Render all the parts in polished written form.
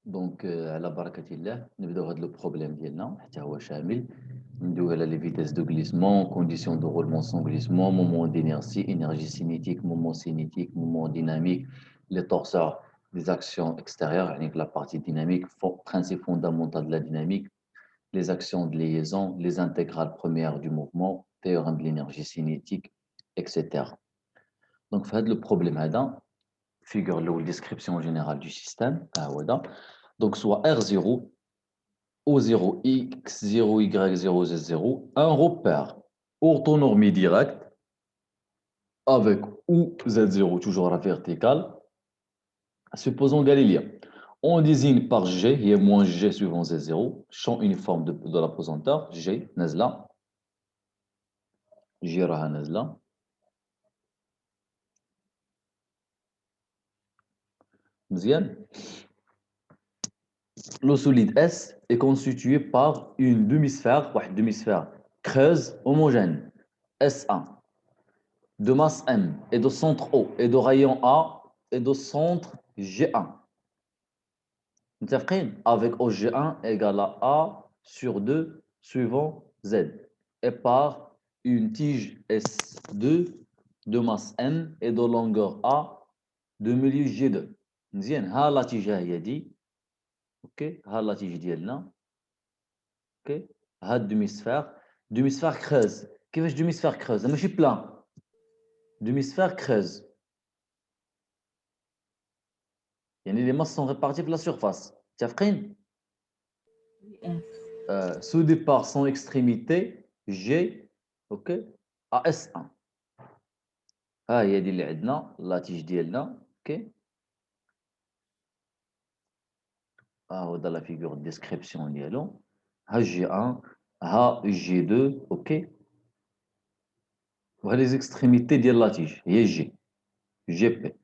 دونك على بركة الله نبداو هذا لو بروبليم ديالنا حتى هو شامل. ندوي على لي فيتيس دو غليسمون كونديسيون دو رولمون سون غليسمون مومون دينيرسي انرجي سينيتيك مومون سينيتيك مومون ديناميك لي تورسور des actions extérieures يعني que la partie dynamique principe fondamental de la dynamique les actions de liaison les intégrales premières du mouvement théorème de l'énergie cinétique etc. Donc في هذا le problème هذا figure la description générale du système donc soit R0 O0, X0, Y0, Z0, un repère orthonormé direct avec ou Z0 toujours à la verticale, supposons Galilée. On désigne par G, il y a moins G suivant Z0, champ uniforme de la pesanteur, G, Nazla, G raha Nazla. Mzian. Le solide S est constitué par une demi-sphère creuse homogène, S1. De masse M et de centre O et de rayon A et de centre G1. Avec OG1 égale à A sur 2 suivant Z. Et par une tige S2 de masse M et de longueur A de milieu G2. مزيان ها لا تيجه هي دي اوكي ها لا تيجي ديالنا اوكي ها دومي سفير كروز كيفاش دومي سفير كروز ماشي بلان دومي سفير كروز يعني les masses sont réparties sur la surface. متفقين؟ soudées par son extrémité G, ok, à S1. ها هي دي اللي عندنا لاتيج ديالنا اوكي ها هو دا لا فيغور ديسكريبسيون ديالو ها جي 1 ها جي 2 اوكي وها لي زيكستريميتي ديال لاتيج هي جي بي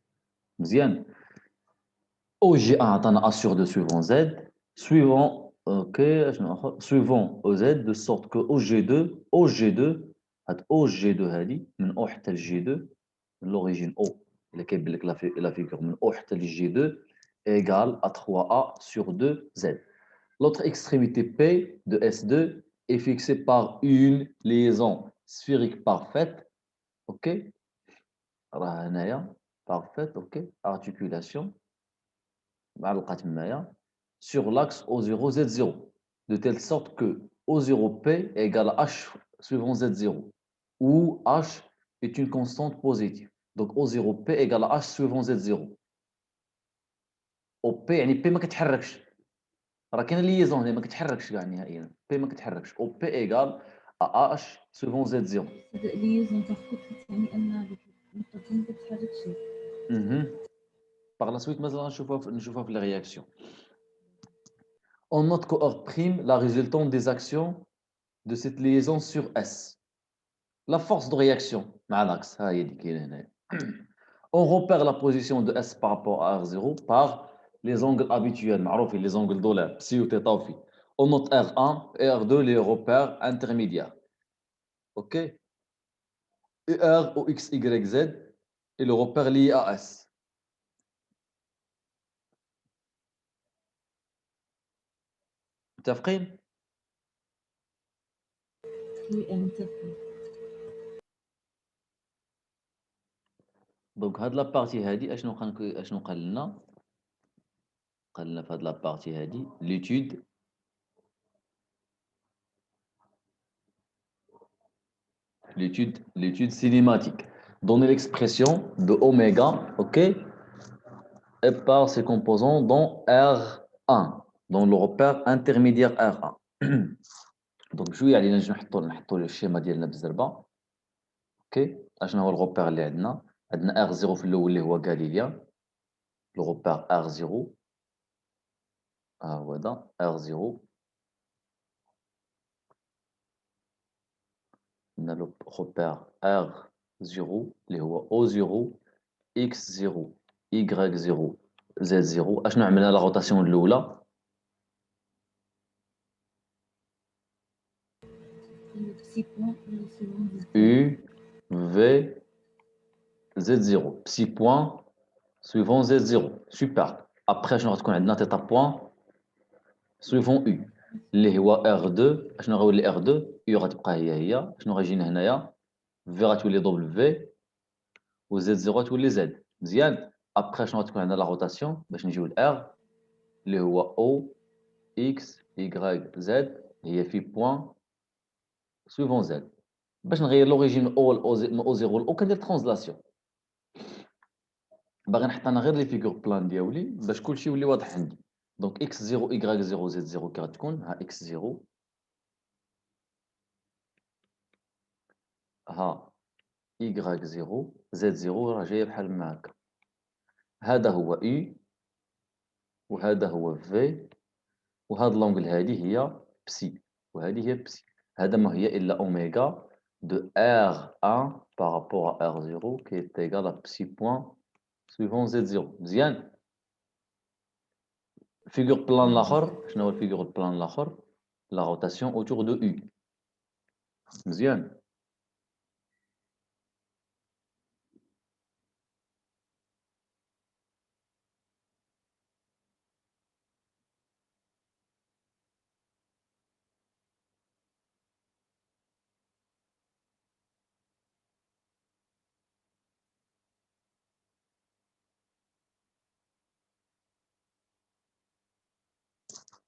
مزيان او جي 1 عطانا ا سور 2 سويفون زد سويفون اوكي اشنو اخر سويفون او زد دو سورت كو او جي 2 هاد او جي 2 هادي من او حتى لجي 2 من l'origine O اللي كيبان لك لا فيغور من O حتى لجي 2 égale à 3A sur 2Z. L'autre extrémité P de S2 est fixée par une liaison sphérique parfaite, ok, راه هنايا parfaite, ok, articulation معلقة تمايا sur l'axe O0Z0 de telle sorte que O0P égale à H suivant Z0 où H est une constante positive. Donc O0P égale à H suivant Z0. او بي يعني بي ما كتحركش راه كاينه ليزون اللي ما كتحركش كاع نهائيا بي ما كتحركش او بي ايغال ا اش سوفون زد زيرو ليزون تاخد يعني ان النقطة ما كتحركش باغ لا سويت مازال نشوفها في لي رياكسيون on note que R' la résultante des actions de cette liaison sur S la force de réaction مع l'axe ها هي اللي كاينه هنايا on repère la position de S par rapport à R0 par les angles habituels معروفين les angles dolaires psi ou θ ou phi on note R1 et R2 les repères intermédiaires ok et R ou X, Y, Z est le repère lié à S. متفقين؟ دونك هاد لابارتي هادي اشنو قال لنا؟ قال لنا في هاد لابارتي هادي l'étude cinématique. Donner l'expression de oméga, ok, et par ses composants dans R1, dans le repère intermédiaire R1. دونك شويه علينا نحطوا الشيما ديالنا بالزربه اوكي اشنو هو الغوبير اللي عندنا ار 0 في الاول اللي هو غاليليا لو غوبير ار 0 ها هو هذا ار 0 عندنا لو غوبير ار 0 اللي هو او 0 اكس 0 y 0 z 0 اشنو عملنا لا روتاسيون الاولى U V Z0 psi point suivant Z0 super Après, شنو غتكون عندنا θ point suivant U اللي هو R2. شنو غيولي R2 U غتبقى هي شنو غيجينا هنايا V غتولي W و Z0 غتولي Z. مزيان. ابخي شنو غتكون عندنا لا روتاسيون باش نجيو ل R اللي هو O X Y Z هي في بوان سويفون Z. باش نغير لوريجين من O ل O من O0 ل O كندير ترانزلاسيون. باغي نحط انا غير لي فيغور بلان ديالي باش كلشي يولي واضح عندي. دونك X0 Y0 Z0 كي غتكون ها X0 ها Y0 Z0 راه جايه بحال ما هكا. هذا هو E وهذا هو V وهاد لونغل هذه هي بسي وهذه هي بسي. هذا ما هي الا اوميغا دو R1 par rapport à R0 qui est égal à psi point suivant Z0. مزيان. فيغور بلان الاخر شنو هو الفيغور بلان الاخر؟ لا روتاسيون autour de U. مزيان.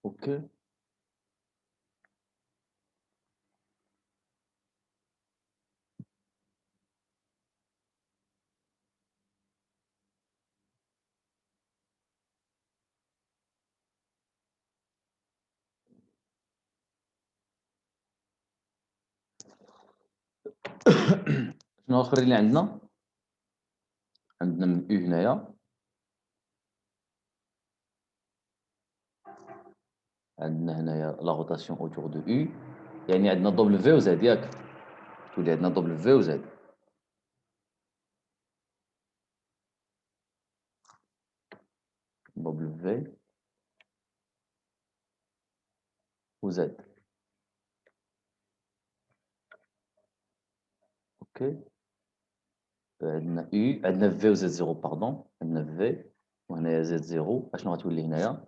اوكي. شنو الاخر اللي عندنا؟ عندنا من U هنايا عندنا هنايا لا روتاسيون autour de U يعني عندنا W و Z ياك تولي عندنا W و Z. W و Z. اوكي. عندنا U عندنا V و Z0 باردون عندنا V وهنايا Z0 اشنو غتولي هنايا؟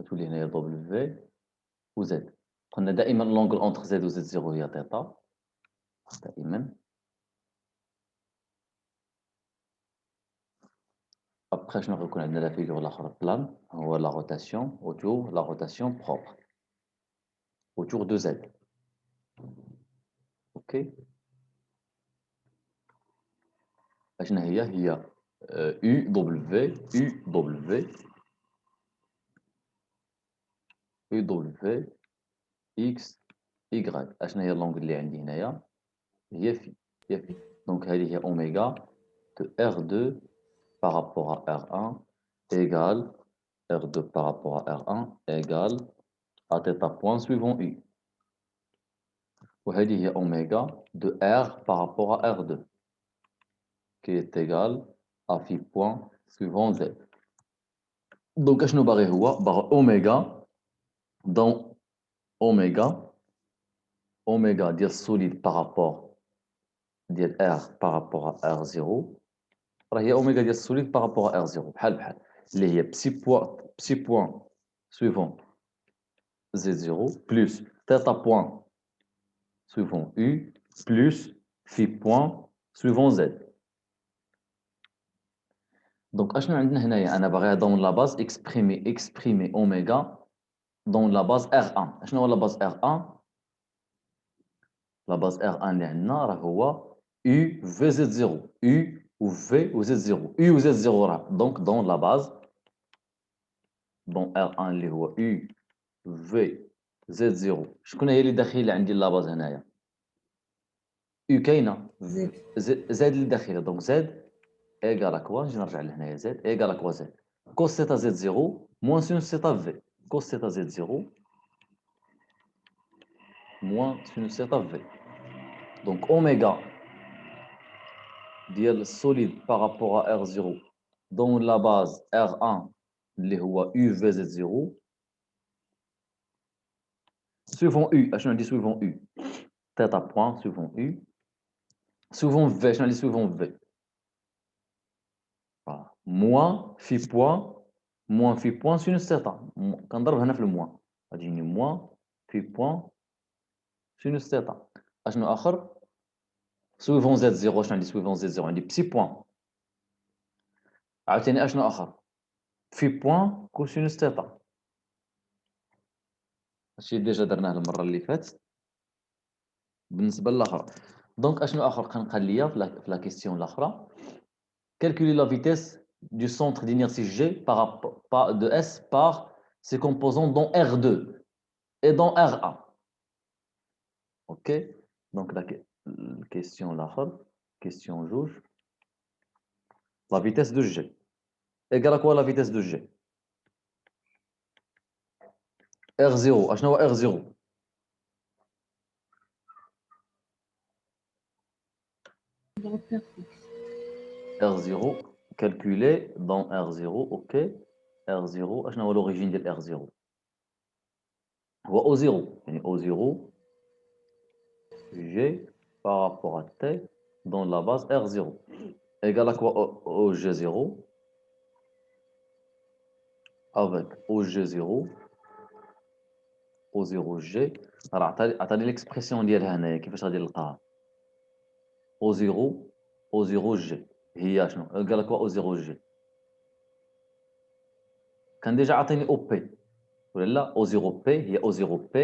غتولي هنايا W و Z. قلنا دائما لونغل اونتر Z و Z0 هي تيتا دائما. ابخي شنو غيكون عندنا لا فيغور الاخر بلان هو لا روتاسيون autour لا روتاسيون بروبر autour de Z. اوكي. اشنا هي U W U W U W X Y. اشنا هي اللونغ اللي عندي هنايا هي في دونك هذه هي اوميغا de R2 par rapport à R1 égale R2 par rapport à R1 égale à θ point suivant U. وهذه هي اوميغا de R par rapport à R2 qui est égal à phi point suivant Z. دونك اشنو باغي هو باغي اوميغا دون اوميغا ديال السوليد بارابور ديال ار بارابور ا R0 راه هي اوميغا ديال السوليد بارابور ا R0 بحال اللي هي بسي بوان سويفون Z0 بلس تيتا بوان سويفون U بلس في بوان سويفون Z. دونك اشنو عندنا هنايا انا باغيها دون لا باز اكسبريمي اوميغا دون لا باز R1. اشنو هو لا باز R1؟ لا باز R1 اللي عندنا راه هو U في Z0 U و V و Z0 U و Z0 راه دونك دون لا باز دون R1 اللي هو U V Z0 شكون هي اللي داخله عندي لا باز هنايا؟ U كاينه زاد اللي داخله دونك زاد ايكال اكوا نجي نرجع لهنايا زاد ايكال اكوا زاد كوس سيتا Z0 موان سينوس سيتا في كوس سيتا Z0 موان سينوس سيتا في. دونك اوميغا ديال السوليد بارابور ا R0 دون لا باز R1 اللي هو U في Z0 suivant U اشنو عندي suivant U تيتا بوان suivant U Souvent V, je dis souvent V. Voilà. Moins phi point sinus θ. كنضرب هنا في الموان غتجيني moins phi point sinus θ. اشنو اخر سويفون زد زيرو شنو عندي سويفون زد زيرو عندي بسي بوان عاوتاني اشنو اخر في بوان كوسينوس تيتا هادشي ديجا درناه المره اللي فاتت بالنسبه للاخر دونك اشنو اخر قال ليا في لا كيسيون الاخرى calculer la vitesse du centre d'inertie G par rapport de S par ses composants dans R2 et dans R1. Ok, donc la question l'akhar, question juge, la vitesse de G égale à quoi la vitesse de G? R0, اشنو هو R0? ضرب بير فيكس R0 calculé dans R0, ok. R0, اشنو هو l'origine ديال R0 هو O0 يعني O0 G par rapport à T dans la base R0 égale à quoi OG0 avec OG0 O0G راه عطاني l'expression ديالها هنايا كيفاش غادي نلقاها O0 O0G هي شنو égale à quoi O0G كان ديجا عطيني OP ولا لا O0P هي O0P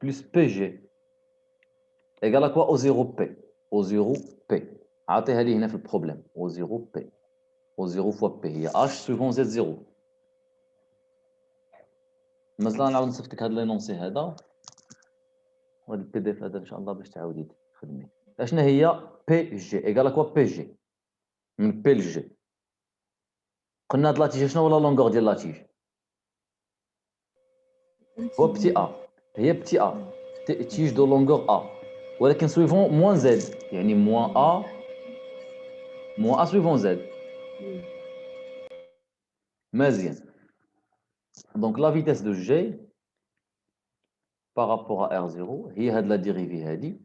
plus PG égale à quoi O0P O0P عطيها لي هنا في البروبليم O0P O0 fois P هي H suivant Z0 مازال نعاود نصيفط لك هذا لينونسي هذا وهذا البي دي اف هذا ان شاء الله باش تعاودي تخدمي اشنا هي بي جي ايكال كوا بي جي من بي لجي قلنا هاد لاتيج شنو هو لا لونغور ديال لاتيج هو بتي ا هي بتي ا تيج دو لونغور ا ولكن سويفون موان زد يعني موان ا سويفون زد مزيان دونك لا فيتيس دو جي par rapport à R0 هي هاد لا ديريفي هادي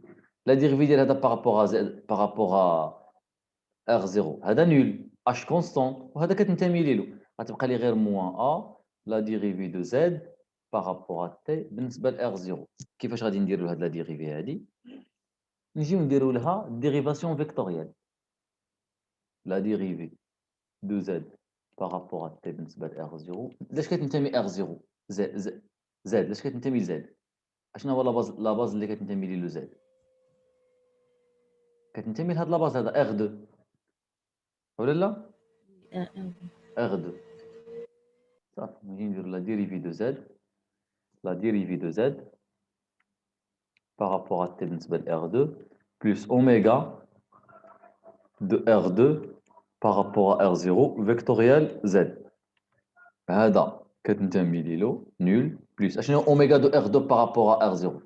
لا ديريفي ديال هذا par rapport à Z par rapport à R0 هذا نول H كونستون وهذا كتنتمي ليلو غتبقى لي غير موان ا لا ديريفي دو Z par rapport à T بالنسبه ل R0 كيفاش غادي نديروا هاد لا ديريفي هادي نجيو نديروا لها ديريفاسيون فيكتوريال لا ديريفي دو Z par rapport à T بالنسبه ل R0 لاش كتنتمي R0 Z لاش كتنتمي ل Z اشنو هو لا باز اللي كتنتمي ليه لو زد كتنتمي لهاد لا باز هذا ار 2 ولا لا ار 2 صافي نجي ندير لا ديريفي دو زد لا ديريفي دو زد بارابور ا تي بالنسبه ل ار 2 بلس اوميغا دو ار 2 بارابور ا ار 0 فيكتوريال زد هذا كتنتمي ليلو نول بلس اشنو اوميغا دو ار 2 بارابور ا ار 0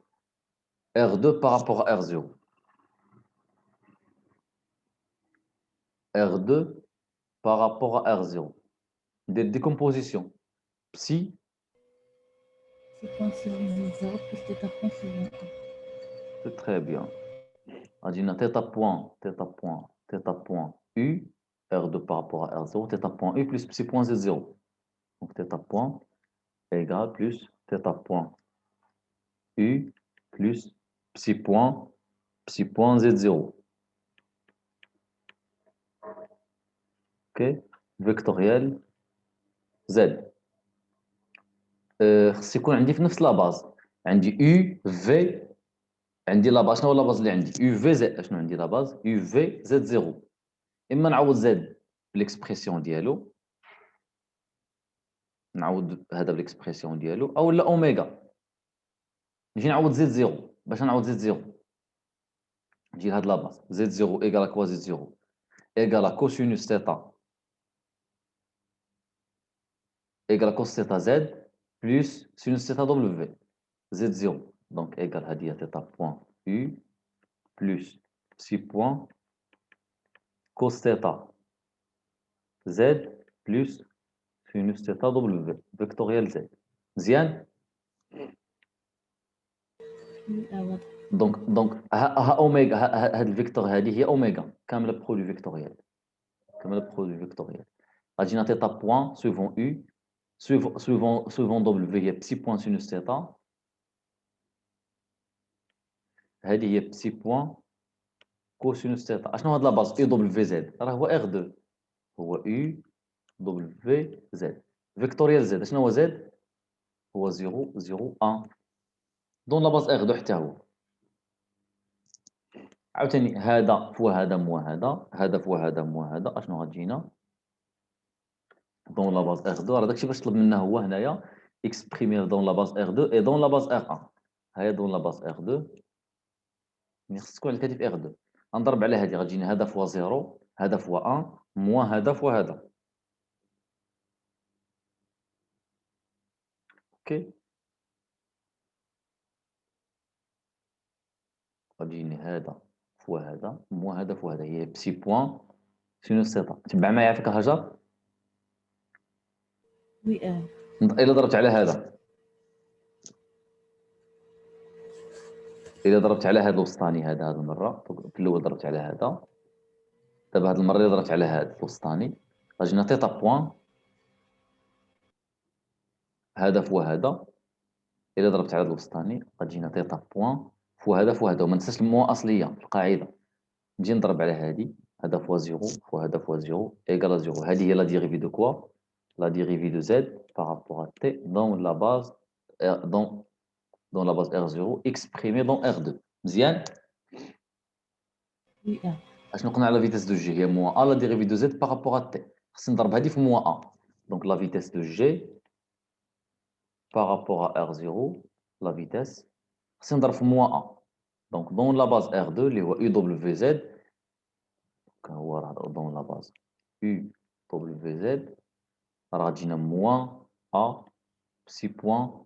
ار 2 بارابور ا ار 0 R2 par rapport à R0. Des décompositions. Psi, c'est point sur 0 plus θ point sur 1. c'est très bien. On dit θ point U, R2 par rapport à R0, θ point U plus psi point Z0. Donc θ point égale plus θ point U plus psi point Z0. Ok, vectoriel Z. خص يكون عندي في نفس لا باز عندي U V عندي لا باز شنو هو لا باز اللي عندي يو في زد شنو عندي لا باز يو في زد زيرو اما نعوض زد بالاكسبرسيون ديالو نعوض هذا بالاكسبرسيون ديالو او لا اوميغا نجي نعوض زد زيرو باش نعوض زد زيرو نجي لهاد لا باز زد زيرو ايكال كوا زد زيرو ايكال كوسينوس تيتا ايكال كوس تيتا زد بلس سينوس تيتا دبليو في زد زيرو دونك ايكال هادي هي تيتا بوان يو بلس سي بوان كوس تيتا زد بلس سينوس تيتا دبليو فيكتوريال زد مزيان واضح دونك ها اوميغا، هاد الفيكتور هذه هي اوميغا كامله برودوي فيكتوريال، كامله برودوي فيكتوريال. غادي نعطي تا بوان سويفون يو، سويفون دبليو هي بسي بوان سينوس تيتا، هذه هي بسي بوان كوسينوس تيتا. اشنو هاد لا باز اي دبليو في زد؟ راه هو ار 2، هو يو دبليو في زد فيكتوريال زد. اشنو هو زد؟ هو 0 0 1. دون لا باز ار 2 حتى هو. عاوتاني هذا فوا هذا موا هذا، هذا فوا هذا موا هذا، اشنو غتجينا دون لا باز ار 2؟ راه داكشي باش طلب منا هو هنايا اكسبريمير دون لا باز ار 2 اي دون لا باز ار 1. هاهي دون لا باز ار 2 ملي خص تكون على الكاتب ار 2. غنضرب على هذه غتجيني هذا فوا 0 هذا فوا 1 موا هذا فوا هذا. اوكي غتجيني هذا فوا هذا موا هذا فوا هذا، هي بسي بوان سينوس تيتا. تبع معايا فيك الهجر. وي الا ضربت على هذا، الا ضربت على هذا الوسطاني، هذا المره في الاول ضربت على هذا، دابا هاد المره اللي ضربت على هذا الوسطاني غتجينا تيتا بوان هذا فوا هذا. الا ضربت على هذا الوسطاني غتجينا تيتا بوان فوا هذا فوا هذا. وما ننساش الموا اصليه في القاعده. نجي نضرب على هذه، هذا فوا 0 فوا هذا فوا 0 ايكال 0. هذه هي لا ديريفي دو كوا؟ لا dérivée de z par rapport à t dans la base dans la base R0 exprimée dans R2. مزيان. وي اشنو قلنا على فيتيس دو جي؟ هي موان ا لا ديريفي دو زد بارابور ا تي. خصني نضرب هذه في موان ا. دونك لا فيتيس دو جي بارابور ا R0 لا فيتيس خصني نضرب في موان ا. دونك دون لا باز R2 اللي هو يو دبليو في زد، هو راه دون لا باز يو دبليو في زد راه غتجينا موان ا بسي بوان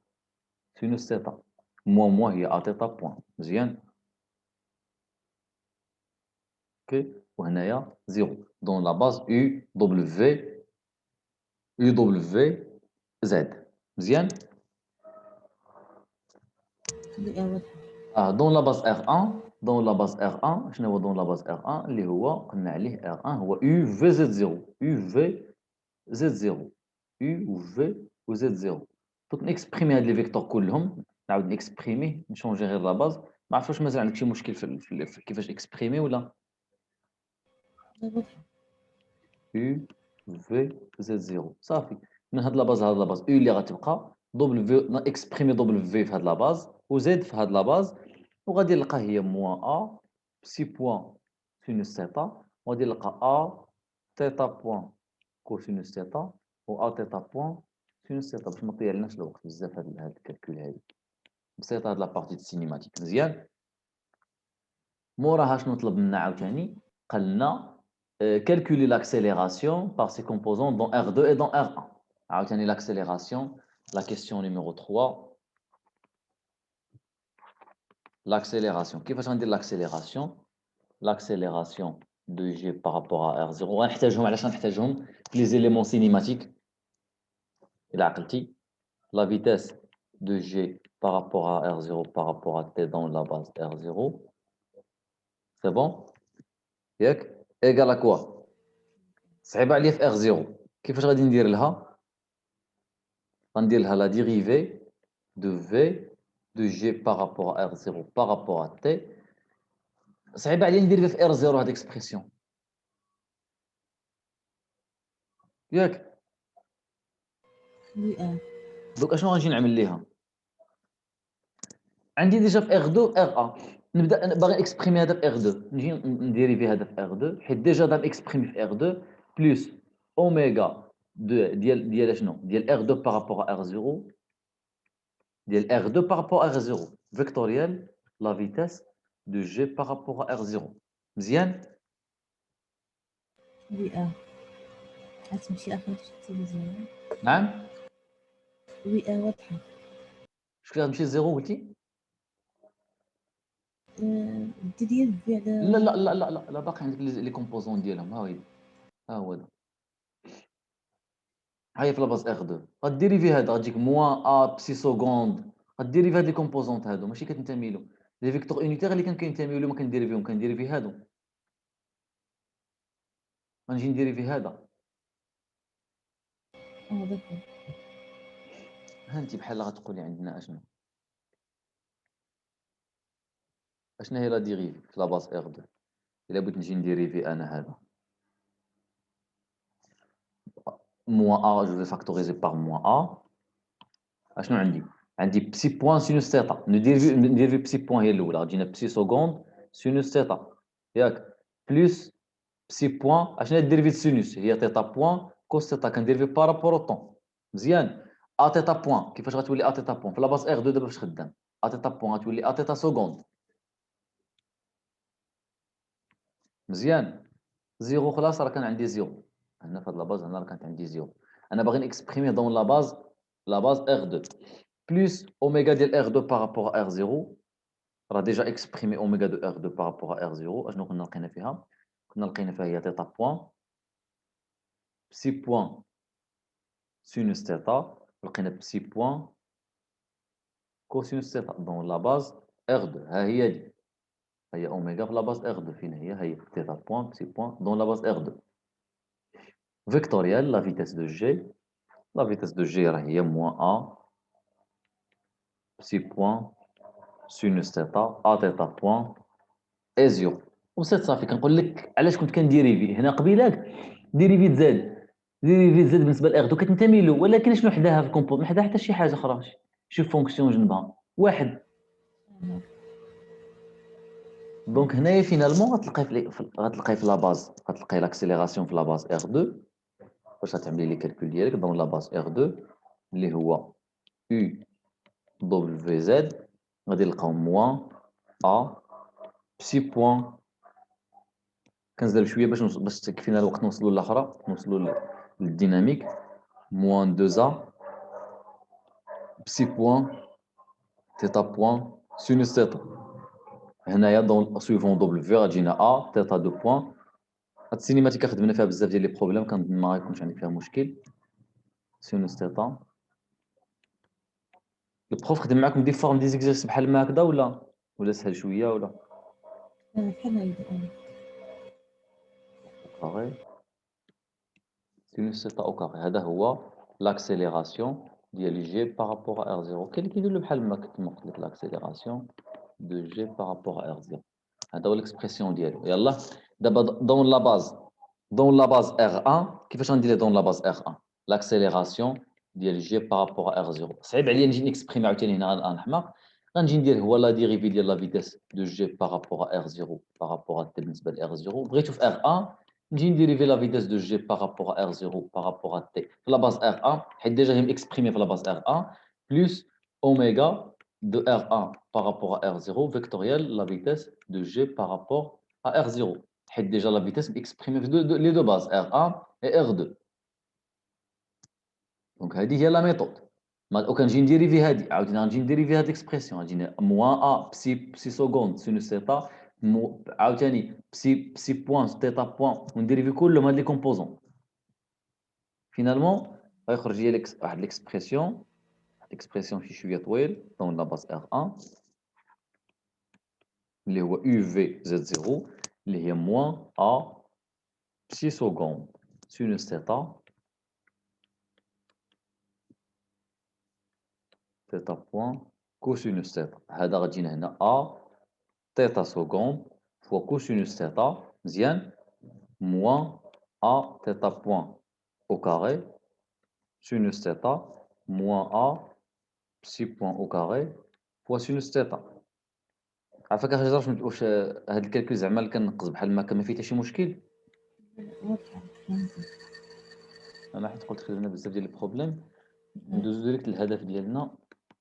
سينوس تيتا. موان موان هي ا تيتا بوان. مزيان. اوكي وهنايا 0 دون لا باز يو دبليو في زد. مزيان. وي واضحة. دون لا باز ار 1، دون لا باز ار 1 شنو هو دون لا باز ار 1 اللي هو قلنا عليه ار 1 هو يو في زد 0، يو في زد 0، يو في وزد 0. دونك نكسبريمي هاد لي فيكتور كلهم، نعاود نكسبريميه نشونجي غير لا باز. ما عرفتش واش مازال عندك شي مشكل في كيفاش اكسبريمي ولا؟ واضحة. يو في زد 0 صافي. من هاد لا باز هاد لا باز يو اللي غتبقى دوبل في اكسبريمي دوبل في هاد لا باز وزد في هاد لا باز، وغادي نلقى هي موان ا بسي بوان سينوس تيتا، وغادي نلقى ا تيتا بوان كوسينوس تيتا و ا تيتا بوان سينوس تيتا باش ما تضيعلناش الوقت بزاف هاد الكالكول هادي. بسيطة هاد لابارتي د السينيماتيك. مزيان. موراها شنو طلب منا عاوتاني؟ قال لنا calculer l'accélération par ses composants dans R2 et dans R1. عاوتاني l'accélération, la question numéro 3. L'accélération. كيفاش غندير l'accélération؟ L'accélération de G par rapport à R0 غنحتاجهم. علاش غنحتاجهم؟ في les éléments cinématiques إلا عقلتي. La vitesse de G par rapport à R0 par rapport à T dans la base R0. C'est bon؟ ياك égal à quoi؟ صعيبة عليا في R0. كيفاش غادي ندير لها؟ غندير لها la dérivée de V de G par rapport à R0 par rapport à T. صعيبة عليا ندير في R0 هاد اكسبرسيون ياك. وي دوك اشنو غنجي نعمل ليها؟ عندي ديجا في R2 R1. نبدا أنا باغي اكسبريمي هذا في R2، نجي نديريفي هذا في R2 حيت ديجا دام اكسبريمي في R2 بلس اوميغا ديال شنو؟ ديال R2 بارابور R0 ديال R2 بارابور R0 فيكتوريال لا فيتاس دو G بارابور R0. مزيان. وي غتمشي آخر شتي مزيان. نعم. وي واضحة. شكون غتمشي لزيرو قلتي؟ ديال في على لا باقي عندك لي كومبوزون ديالهم. ها هي، ها هو هذا. ها هي في لاباز ار 2 غديري في هذا غتجيك موان ا بسي سكوند. غديري في هاد لي كومبوزونت هادو ماشي كتنتمي له. لي فيكتور يونيتير اللي كنتميو لهم كنديريفيهم كنديريفي هادو غنجي نديريفي هذا داكور. ها انت بحال غتقولي عندنا اشنا هي لا ديريفي في لا باز ار 2 الا بغيت نجي نديريفي انا هذا موان ا جو في فاكتوريزي باغ موان ا اشنو عندي بسي بوان سينوس ثيتا نديريفي بسي بوان هي الاولى غتجينا بسي سكوند سينوس ثيتا ياك بلس بسي بوان اشنا ديريفي سينوس هي ثيتا بوان كوس ثيتا كنديريفي بارابور او طون مزيان ا ثيتا بوان كيفاش غتولي ا ثيتا بوان في لا باز ار 2 دابا فاش خدام ا ثيتا بوان غتولي ا ثيتا سكوند مزيان زيرو خلاص راه كان عندي زيرو هنا في هاد لا باز هنا راه كانت عندي زيرو انا باغي نكسبريمي دون لا باز ار 2 بلس اوميغا ديال ار 2 بارابور ار 0 راه ديجا اكسبريمي اوميغا دو ار 2 بارابور ار 0 اشنو كنا لقينا فيها كنا لقينا فيها هي تيتا بوان بسي بوان سينوس تيتا لقينا بسي بوان كوسينوس تيتا دون لا باز ار 2 ها هي دي هي اوميغا في لا باز ار 2 فين هي تيتا بوان بسي بوان دون لا باز ار 2 فيكتوريال لا فيتاس دو جي لا فيتاس دو جي راه هي موان ا بسي بوان سينوس تيتا ا تيتا بوان اي زيرو وصيت صافي كنقول لك علاش كنت كنديريفي هنا قبيلاك ديريفي زاد ديريفي زاد بالنسبه لاغدو كتنتمي له ولكن شنو حداها في الكومبوز ما حداها حتى شي حاجه اخرى شوف فونكسيون جنبها واحد دونك هنايا فينالمون غتلقاي في لا باز غتلقاي لاكسيليراسيون في لا باز ار 2 باش غتعملي لي كالكول ديالك دون لا باز ار 2 اللي هو يو دبليو زد غادي نلقاو موان ا بسي بوان كنزل شويه باش تكفينا الوقت نوصلوا للاخرى نوصلوا للديناميك موان 2 ا بسي بوان تيتا بوان سينوس تيتا هنايا دون سويفون دبليو غتجينا ا تيتا 2 بوان هاد السينيماتيكا خدمنا فيها بزاف ديال لي بروبليم كنظن ما غيكونش عندك فيها مشكل سينوس تيتا البروف خدم معاكم دي فورم دي زيكزيرس بحال ما هكذا ولا سهل شويه ولا بحال هكدا كاري سينوس تيتا او كاري هذا هو لاكسيليراسيون ديال جي بارابور ار 0 كاين اللي كيدير له بحال ما كنت قلت لك لاكسيليراسيون دو جي بارابور ار 0 هذا هو الاكسبرسيون ديالو يلا دابا دون لا باز ار 1 كيفاش غندير دون لا باز ار 1 لاكسيليراسيون ديال جي بارابور ار 0 صعيب عليا نجي نكسبريمي عاوتاني هنا نحماق غنجي ندير هو لا ديريفي ديال لا فيتاس دو جي بارابور ار 0 بارابور تي بالنسبه ل ار 0 بغيتو في ار 1 نجي نديريفي لا فيتاس دو جي بارابور ار 0 بارابور تي في لا باز ار 1 حيت ديجا هي مكسبريمي في لا باز ار 1 بلس اوميغا de R1 par rapport à R0 vectoriel la vitesse de G par rapport à R0. حيت déjà la vitesse exprimée في les deux bases R1 et R2. Donc هذه هي لا ميثود وكنجي نديري في هذه عاوتاني غنجي نديري في هذه الاكسبرسيون غنجي موان ا بسي سكوند سينوس ثيتا عاوتاني بسي بوان ثيتا بوان ونديري في كلهم هاد لي كومبوزون فينالمون غيخرج لي واحد الاكسبرسيون شي شويه طويل دون لا باز R1 اللي هو يو في زد 0 اللي هي موان ا بسي سكوند سينوس ثيتا ثيتا بوان كوسينوس ثيتا هذا غتجينا هنا ا ثيتا سكوند فوا كوسينوس ثيتا مزيان موان ا ثيتا بوان او كاري سينوس ثيتا موان ا بسي بوان او كاري فوا سينوس ثيتا عافاك اخي واش هاد الكالكول زعما اللي كنقص بحال ما كان ما فيه حتى شي مشكل واضحة فهمتك. انا حيت قلت لنا بزاف ديال البروبليم ندوزو ديريكت للهدف ديالنا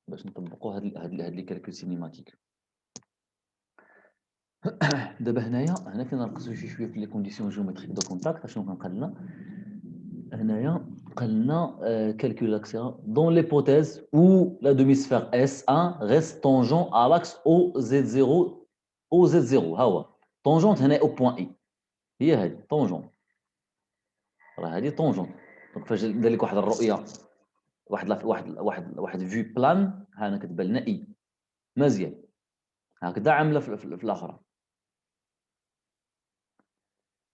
باش نطبقوا هاد لي كالكول سينيماتيك دابا هنا فين نركزوا شي شويه في لي كونديسيون جيومتريك دو كونتاكت اشنو كنقال لنا هنايا قال لنا calcul l'axe dans l'hypothèse où la demi-sphère S1 reste tangent à l'axe OZ0 OZ0 ها هو tangente هنا au point I هي هذه tangente راه هذه tangente دونك فاش دار لك واحد الرؤيه واحد فيو بلان ها انا كتبان لنا I مزيان هكذا عامله في الاخرى.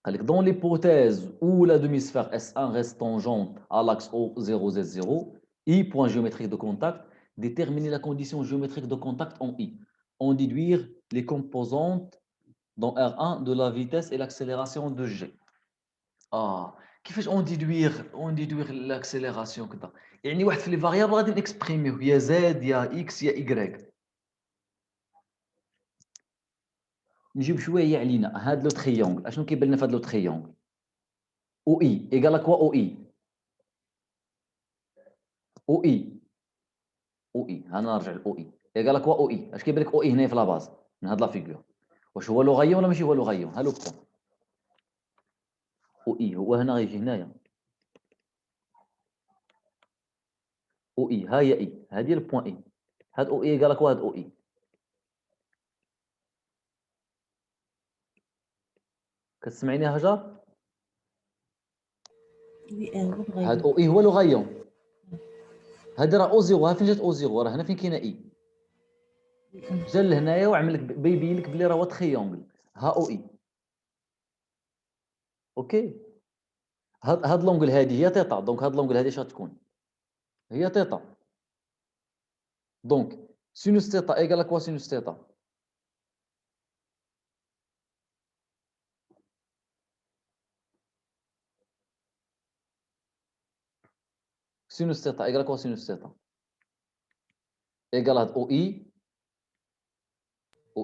قال لك dans l'hypothèse où la demi-sphère S1 reste tangente à l'axe O0Z0, I, point géométrique de contact, déterminer la condition géométrique de contact en I, en déduire les composantes dans R1 de la vitesse et l'accélération de G. كيفاش on déduire l'accélération كذا؟ يعني واحد في لي فاريابل غادي نكسبريميوه يا زد يا اكس يا ايكغيك. نجيب شويه علينا هاد لو تريونغل. اشنو كيبان لنا في هاد لو تريونغل؟ او اي ايكال كوا او اي او اي او اي. ها نرجع لاو اي ايكال كوا او اي. اش كيبان لك او اي هنا في لا باز من هاد لا فيغور؟ واش هو لوغيون ولا ماشي هو لوغيون؟ ها لو بوان او اي هو هنا غيجي هنايا او اي. ها هي اي هادي البوان اي. هاد او اي ايكال كوا هاد او اي. كتسمعيني هاجر؟ Oui, هاد او اي هو لوغيون. هادي راه او زيرو. ها فين جات او زيرو؟ راه هنا فين كاينه اي. جا لهنايا وعمل لك بيبين لك بلي راه هو تريونغل. ها او اي. اوكي. هاد لونغل هادي هي تيتا. دونك هاد لونغل هادي اش غتكون؟ هي تيتا. دونك سينوس تيتا ايكال كوا سينوس تيتا؟ سينوس تيتا ايكال كوا سينوس تيتا؟ ايكال هاد او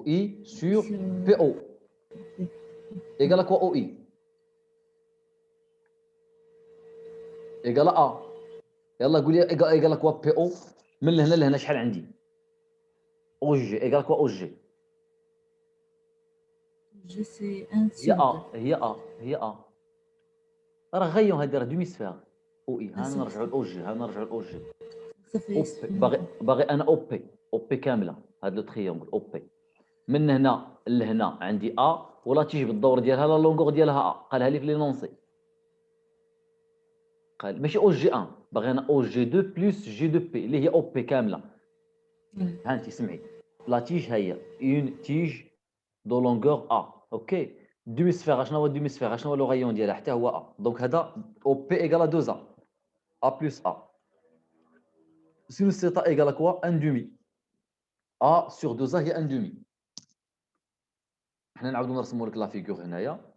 اي سور بي او ايكال كوا او اي ايكال ا. يلا قولي ايكال كوا بي او من لهنا لهنا شحال عندي؟ او جي ايكال كوا او جي. je sais 1 هي sur 2. هي راه غيون هادي راه دومي سفير او اي. Ah, ها نرجعوا لاو جي. ها نرجعوا لاو جي. ça fait او بي exprès. باغي انا او بي كامله. هاد لو تريونغل او بي من هنا لهنا عندي ا ولا تيجي بالدور ديالها لا لونغور ديالها ا. قالها لي في لينونسي. قال ماشي او جي 1 باغي انا او جي 2 بلس جي 2 بي اللي هي او بي كامله. ها انت سمعي لا تيج هي اون تيج دو لونغور ا. اوكي. دومي سفير شنو هو دومي سفير؟ شنو هو لو غايون ديالها؟ حتى هو ا. دونك هذا او بي ايكال 2 ا ا بلس ا. سينوس ثيتا ايكال كوا ان دومي ا سور 2 ا هي ان دومي. حنا نعاودو نرسمو لك لا فيغور هنايا.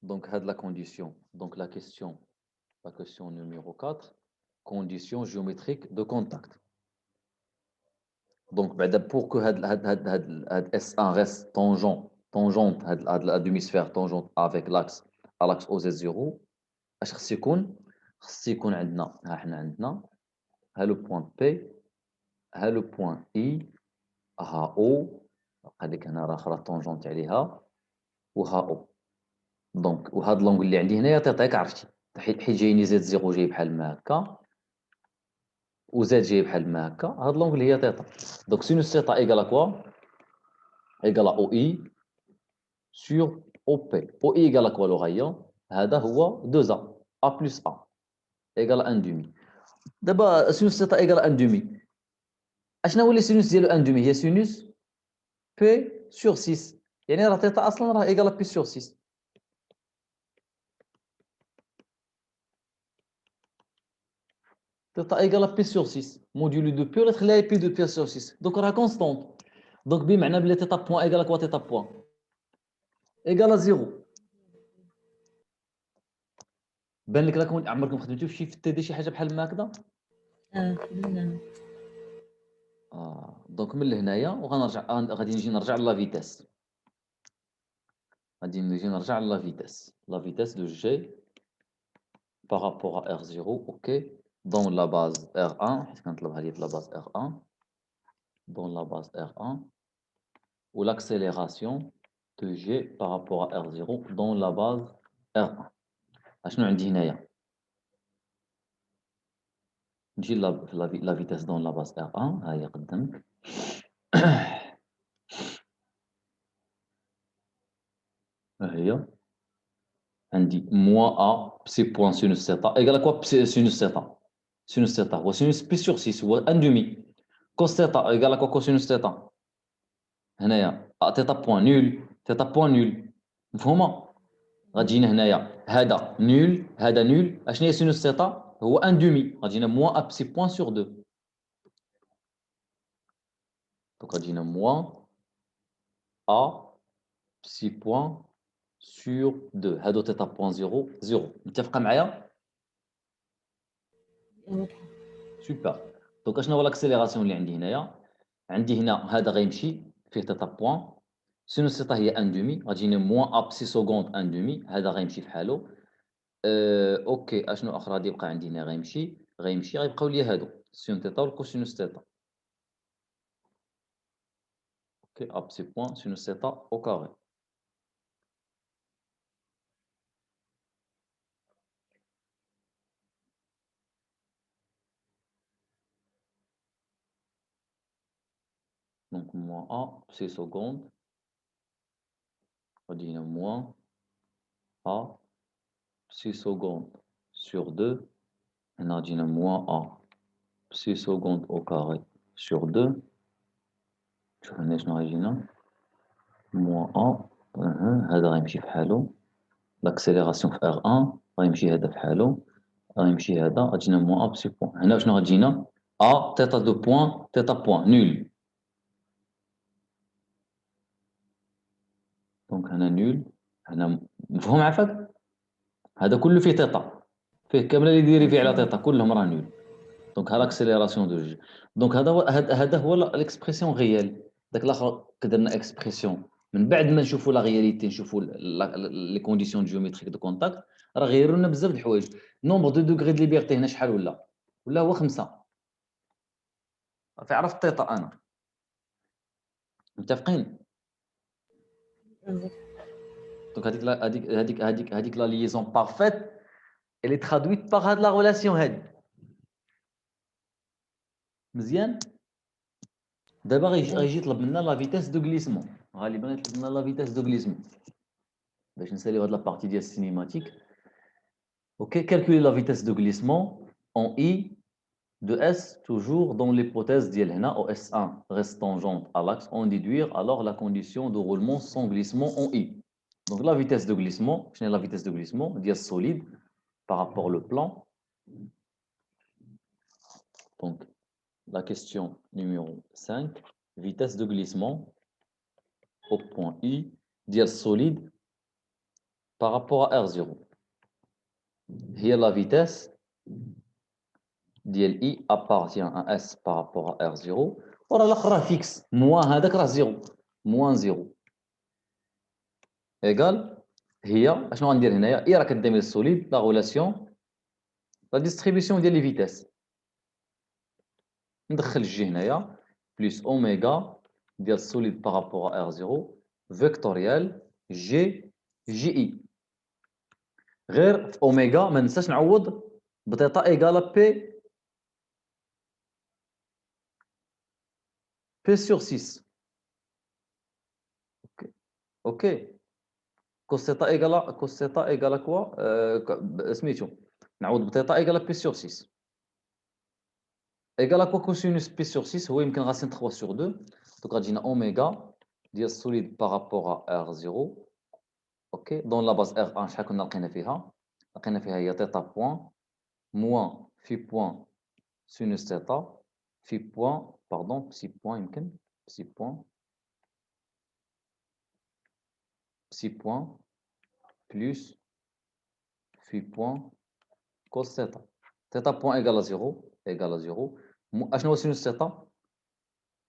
دونك هاد لا كونديسيون. دونك la question numéro 4, condition géométrique de contact. Donc pour que هاد S1 reste tangente la demi-sphère tangente avec l'axe à l'axe OZ0 اش خص يكون؟ خص يكون عندنا ها حنا عندنا ها لو بوين بي ها لو بوين اي ها او هذيك هنا راه اخرى طونجونت عليها وها او. دونك وهاد لونغ اللي عندي هنايا تيطيك عرفتي حيت جايني زد زيرو جاي بحال ما هكا وزاد جاي بحال ما هكا. هاد لونغ اللي هي تيتا. دونك سينوس تيتا ايكال كوا؟ ايكال او اي سور او بي. او اي ايكال كوا لو غايون؟ هذا هو 2 ا ا بلس ا ايكال ان دومي. دابا سينوس تيتا ايكال ان دومي. اشنا هو لي سينوس ديالو ان دومي؟ هي سينوس بي سور 6. يعني راه تيتا اصلا راه ايكال بي سور 6. تيتا ايكال بي سور 6 موديولو دو بي ولا تخليها بي دو بي سور 6. دونك راه كونستونت. دونك بمعنى بلي تيتا بوان ايكال كوا تيتا بوان ايكال زيرو. بان لك راكم عمركم خدمتوا في التي دي شي حاجه بحال ما هكذا؟ لا. دونك من لهنايا وغنرجع غادي نجي نرجع لا فيتاس. غادي نجي نرجع لا فيتاس. لا فيتاس دو جي بارابور ا ار 0. اوكي. دون لا باز ار 1 حيت كنطلبها لي في لا باز ار 1. دون لا باز ار 1 و l'accélération de g par rapport à R0 dans la base R1. اشنو عندي هنايا؟ نجي لا فيتاس دون لا باز R1 ها هي قدامك. ها هي عندي موان ا بسي بوان سينوس ثيتا ايكال كوا بسي سينوس ثيتا؟ sinus θ هو sinus بي sur 6 هو 1 demi cos θ égale à quoi cosinus θ هنايا θ بوان نول θ بوان نول مفهومه غتجينا هنايا هذا نول هذا نول اشنو هي سينوس θ هو 1 demi غتجينا موان ا بسي بوان sur 2 دونك غتجينا موان ا بسي بوان sur 2 هادو θ بوان 0 0 متفقه معايا واضحة. سوبر دونك اشنو هو لاكسيليراسيون اللي عندي هنايا عندي هنا هذا غيمشي فيه θ بوان سينوس θ هي 1 دومي غتجيني موان ا بسي سكوند 1 دومي هذا غيمشي فحالو اوكي اشنو اخرى غادي يبقى عندي هنا غيمشي غيبقاو لي هادو سين θ والكوسينوس θ اوكي ا بسي بوان سينوس θ او كاري دونك موان ا بسي سكوند غادي هنا موان ا بسي سكوند sur 2 هنا غادي هنا موان ا بسي سكوند او كاري sur 2 شوف هنا شنو غيجي هنا موان ا هذا غيمشي فحالو لاكسيليراسيون في R1 غيمشي هذا فحالو غيمشي هذا غتجينا موان ا بسي بوان هنا شنو غتجينا ا تيتا دو بوان تيتا بوان نول دونك هنا نول هنا مفهوم عافاك هذا كله فيه تيتا فيه كامله اللي ديريفي على تيتا كلهم راه نول دونك ها لاكسيليراسيون دو جي دونك هذا هو ليكسبرسيون ريال داك الاخر كدرنا اكسبرسيون من بعد ما نشوفوا لا رياليتي نشوفوا لي كونديسيون جيومتريك دو كونتاكت راه غيروا لنا بزاف د الحوايج نومبر دو دوغري دو ليبرتي هنا شحال ولا هو 5 عرفت تيتا انا متفقين دونك هذيك لا ليزون بارفيت elle est traduite par هاد لا ريلاسيون هادي مزيان دابا غيجي يطلب منا لا فيتاس دو غليسمون غالبا يطلب منا لا فيتاس دو غليسمون باش نساليو هاد لا بارتي ديال السينيماتيك اوكي كالكولي لا فيتاس دو غليسمون en i de s toujours dans l'hypothèse ديال هنا au s1 reste tangente à l'axe on déduire alors la condition de roulement sans glissement en i donc la vitesse de glissement شنو هي la vitesse de glissement ديال solide par rapport au plan donc la question numéro 5 vitesse de glissement au point i ديال solide par rapport à R0 هي la vitesse ديال I appartient à S par rapport à R0 وراه الاخر راه فيكس موان هذاك راه زيرو موان زيرو ايكال هي اشنو غندير هنايا اي راه كدير السوليد لا غولاسيون لا ديستريبيسيون ديال لي فيتاس ندخل الجي هنايا بلس اوميغا ديال السوليد بارابور ا R0 فيكتوريال جي اي غير في اوميغا ما ننساش نعوض بتيتا ايكالا بي سور 6 اوكي كوس ثيتا ايكالا كوا سميتو نعوض بثيتا ايكالا بي سور 6 ايكالا كوا كوسينوس بي سور 6 هو يمكن غاسين 3 سور 2 دونك غتجينا اوميغا ديال السوليد بارابور ا R0 اوكي دون لا باز R1 شحال كنا لقينا فيها هي ثيتا بوان موان في بوان سينوس ثيتا في بوان باردون بسي بوان يمكن بسي بوان بلس في بوان كوس ثيتا ثيتا بوان ايكال 0 اشنو هو سينوس ثيتا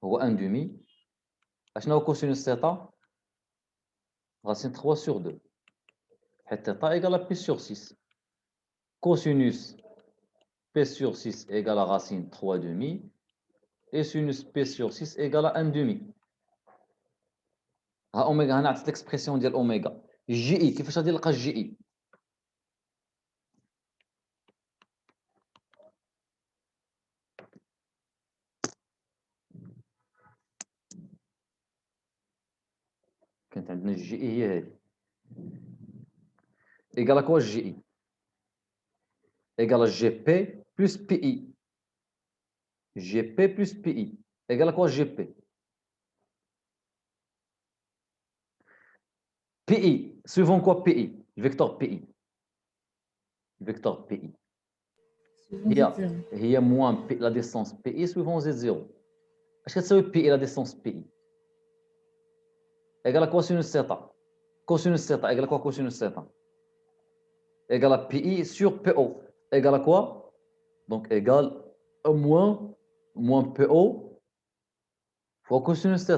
هو 1 دومي اشنو هو كوسينوس ثيتا غاسين 3 سور 2 حيت ثيتا ايكال بي سور 6 كوسينوس بي سور 6 ايكال غاسين 3 دومي اي سينوس بي سور 6 ايكال 1 دومي ها اوميغا هنا عطيت ليكسبرسيون ديال اوميغا جي اي كيفاش غادي نلقى جي اي كانت عندنا الجي اي هي هذه ايكال كوا جي اي ايكال جي بي plus PI. GP plus PI égale à quoi GP? PI, suivant quoi PI? Le vecteur PI. Le vecteur PI. suivant Z0. Il y a moins la distance PI suivant Z0. Est-ce que ça veut PI la distance PI? Égale à cosinus θ. Cosinus θ égale à quoi cosinus θ? Égale à PI sur PO. Égale à quoi? Donc égale à moins PO fois cosinus θ.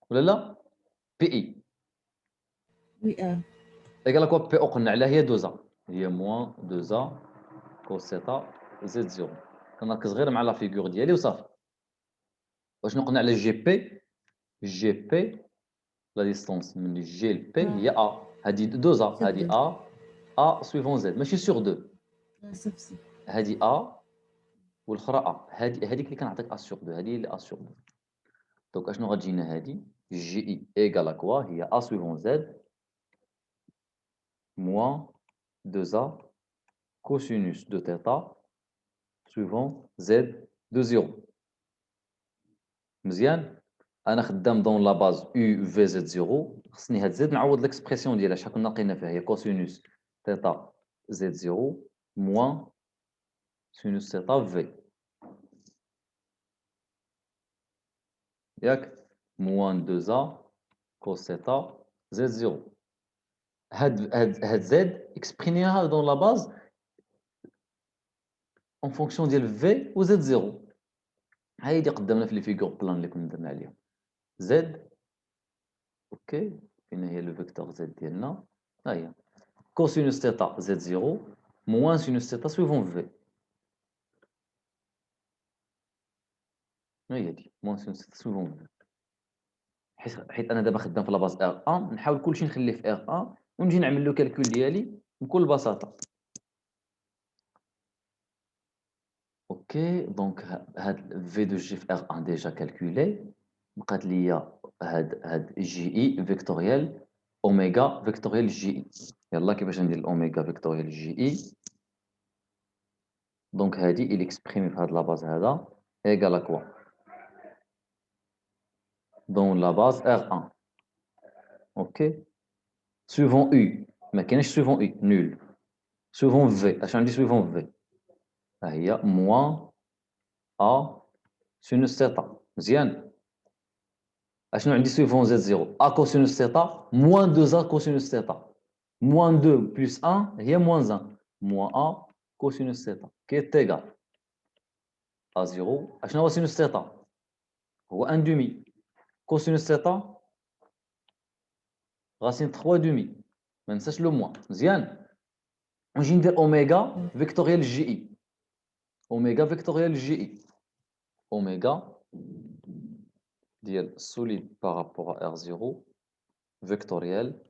Voilà là? PI. Oui, égale à quoi PO قلنا عليها هي 2A. هي moins 2A cos θ Z0. كنركز غير مع لا فيغور ديالي وصافي. واش قلنا على جي بي؟ جي بي لا ديستونس من جي ل بي هي A. هذه 2A. هذه A suivant Z ماشي sur 2. sauf si. هذه A والاخرى A. هذيك اللي كنعطيك A sur 2. هذه اللي A sur 2. دونك اشنو غتجينا هذه؟ جي اي ايغال ا كوا؟ هي A suivant Z moins 2A cosinus de θ suivant Z de 0. مزيان؟ انا خدام دون لا باز U في Z 0. خصني هاد Z نعوض ليكسبرسيون ديالها شحال كنا لقينا فيها هي cosinus θ Z 0 moins sinus θ في. ياك؟ moins 2A cos θ Z 0. هاد Z اكسبريميها دون لا باز en fonction ديال في و Z 0. هايدي قدامنا في لي فيغور بلان اللي كنا درنا عليهم. زد اوكي فين هي لو فيكتور زد ديالنا؟ ها هي كوسينوس تيتا زد 0 موان سينوس تيتا سويفون في. ها هي دي موان سينوس تيتا سويفون في. حيت انا دابا خدام في لاباز ار 1 نحاول كلشي نخليه في ار 1 ونجي نعمل لو كالكول ديالي بكل بساطه. اوكي دونك هاد في دو جي في ار 1 ديجا كالكولي. بقات ليا هاد جي اي فيكتوريال اوميغا فيكتوريال جي اي. يلا كيفاش ندير الاوميغا فيكتوريال جي اي؟ دونك هادي il exprime في هاد لاباز هذا ايغال ا كوا؟ دون لاباز R1 اوكي سويفون U ما كاينش سويفون U نول. سويفون في اش عندي سويفون في؟ ها هي موان ا سينوس ثيتا. مزيان؟ اشنو عندي سويفون زد 0 ا كوسينوس ثيتا موان 2 ا كوسينوس ثيتا. موان 2 بلس 1 هي موان 1 موان ا كوسينوس ثيتا كي تيغال ا 0. اشنو هو سينوس ثيتا؟ هو 1 دومي. كوسينوس ثيتا راسين 3 دومي. ما ننساش لو موان. مزيان؟ ونجي ندير اوميغا فيكتوريال جي اي. اوميغا فيكتوريال جي اي. اوميغا ديال سوليد بارابور ار 0 فيكتوريال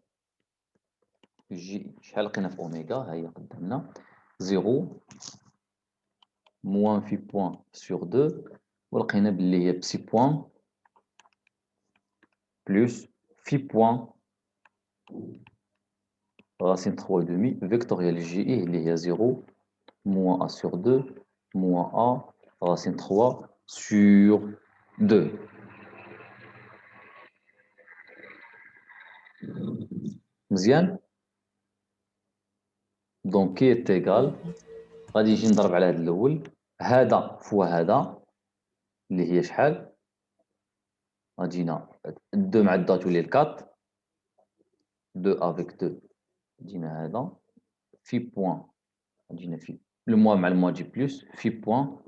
جي اي. شحال لقينا في اوميغا؟ ها هي قدامنا 0 موان في بوان سور 2 ولقينا بلي هي بسي بوان بلس في بوان racine 3 demi vectoriel GI اللي هي 0 moins A sur 2 moins A racine 3 sur 2. مزيان؟ دونك كي est égal غادي نجي نضرب على هذا الاول هذا فوا هذا اللي هي شحال؟ غادينا 2 مع 2 تولي 4 2 avec 2 جينا هذا في بوان جينا في لو موان مع الموان جي بلس في بوان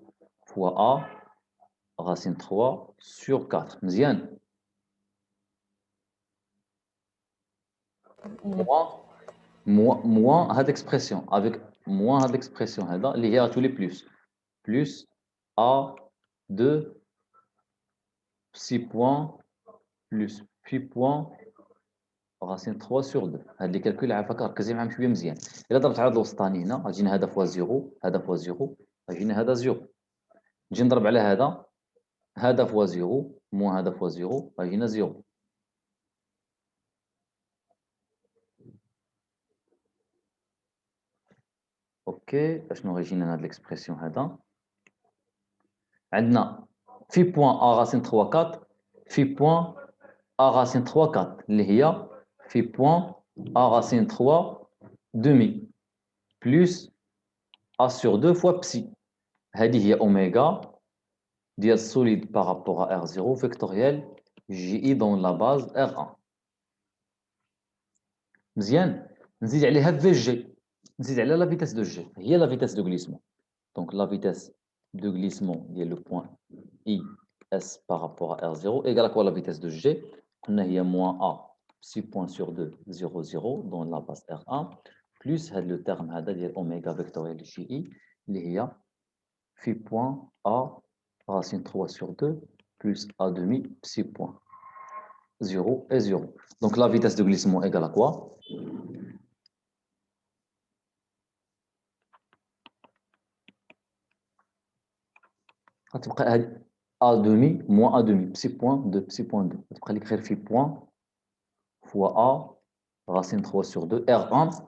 فوا ا racine 3 sur 4. مزيان؟ moins هاد expression avec moins هاد expression هذا اللي هي غتولي plus a 2 6 points plus puis point racine 3 sur 2. هاد لي كالكول عافاك ركزي معاهم شويه مزيان. الا ضربت على هاد الوسطاني هنا غتجينا هذا فوا 0 هذا فوا 0 غيجينا هذا 0. نجي نضرب على هذا فوا 0 موان هذا فوا 0 غيجينا 0. اوكي اوكي اشنو غيجينا هاد ليكسبرسيون هذا عندنا في بوان ا راسين 3 4 في بوان ا راسين 3 4 اللي هي في بوان ا راسين 3 demi plus a sur 2 fois psi هذه هي اوميغا ديال solide par rapport à R0 vectoriel JI dans la base R1 مزيان نزيد عليها في جي نزيد على لا فيتاس دو جي هي لا فيتاس دو غليسمون دونك لا فيتاس دو غليسمون ديال لو بوين I S par rapport à R0 égale à quoi la vitesse de G قلنا هي moins A 6 points sur 2 0 0 dans la base R1 plus هاد لو terme هذا ديال اوميغا فيكتوريال JI اللي هي في بوين A racine 3 sur 2 plus A demi 6 points 0 et 0 donc la vitesse de glissement égale à quoi غتبقى هاد A demi moins A demi 6 points 2 6 points 2 غتبقى لك غير في بوين fois A racine 3 sur 2 R1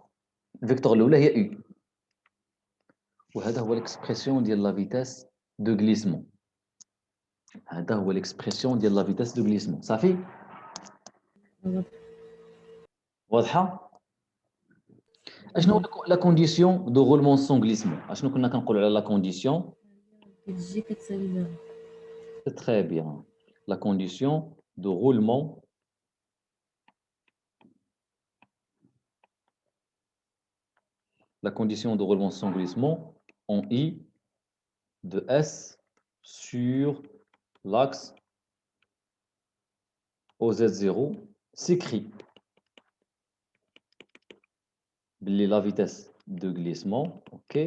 الفيكتور الاولى هي U وهذا هو l'expression ديال la vitesse de glissement هذا هو l'expression ديال la vitesse de glissement صافي واضحه اشنو لا كونديسيون دو رولمون سون غليسمون اشنو كنا كنقولوا على لا كونديسيون جي كتساوي 0 C'est très bien. La condition de roulement sans glissement en I de S sur l'axe OZ0 s'écrit la vitesse de glissement ok,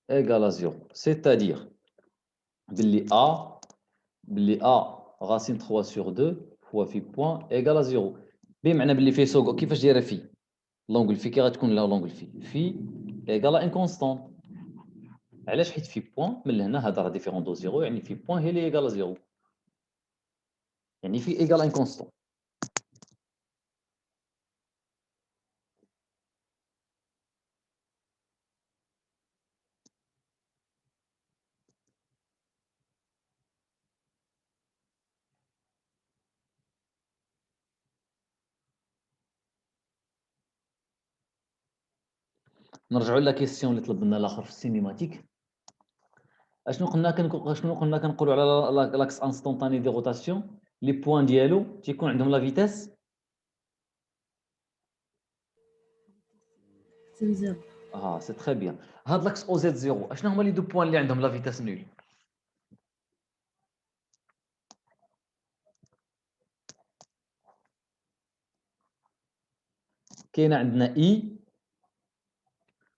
égale à 0. C'est-à-dire A racine 3 sur 2 fois phi point égale à 0. بمعنى باللي في سوق كيفاش دايره في لونغل في كي غتكون لها لونغل في égale à une constante علاش حيت في بوين من لهنا هذا راه ديفيرون دو 0 يعني في بوين هي اللي ايغال 0 يعني في ايغال ان كونستون نرجعوا لا كيسيون اللي طلب لنا الاخر في السينيماتيك اشنو قلنا كنقولوا على لاكس انستونتاني دي روتاسيون لي بوين ديالو تيكون عندهم لا فيتاس تساوي 0 سي تري بيان هاد لاكس او زد 0 اشنو هما لي دو بوين اللي عندهم لا فيتاس نول كاينه عندنا اي